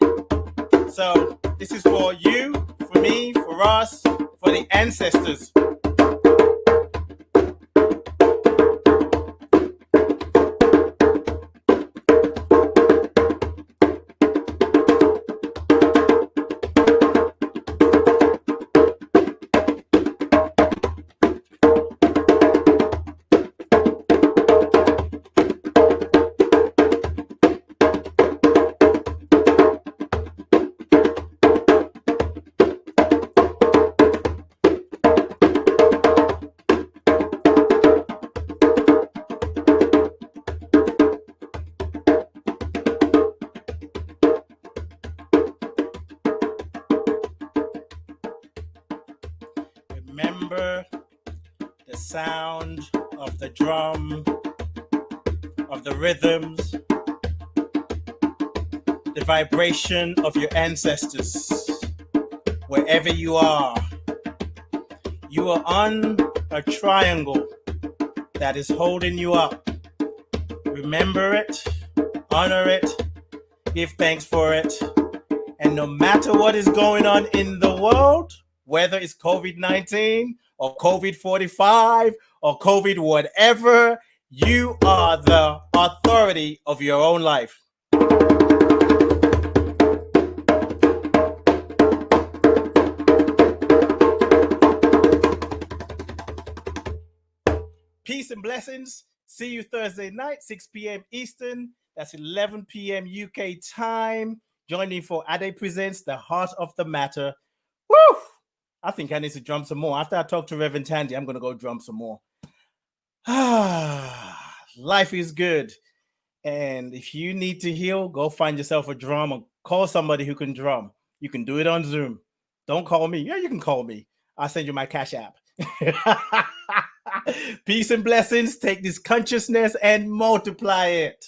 So this is for you, for me, for us, for the ancestors. the sound of the drum, of the rhythms, the vibration of your ancestors. Wherever you are on a triangle that is holding you up. Remember it, honor it, give thanks for it. And no matter what is going on in the world, whether it's COVID-19 or COVID-45 or COVID whatever, you are the authority of your own life. Peace and blessings. See you Thursday night, 6 p.m. Eastern. That's 11 p.m. UK time. Join me for Ade Presents The Heart of the Matter. Woo! I think I need to drum some more. After I talk to Reverend Thandi, I'm going to go drum some more. Life is good. And if you need to heal, go find yourself a drum or call somebody who can drum. You can do it on Zoom. Don't call me. Yeah, you can call me. I'll send you my Cash App. Peace and blessings. Take this consciousness and multiply it.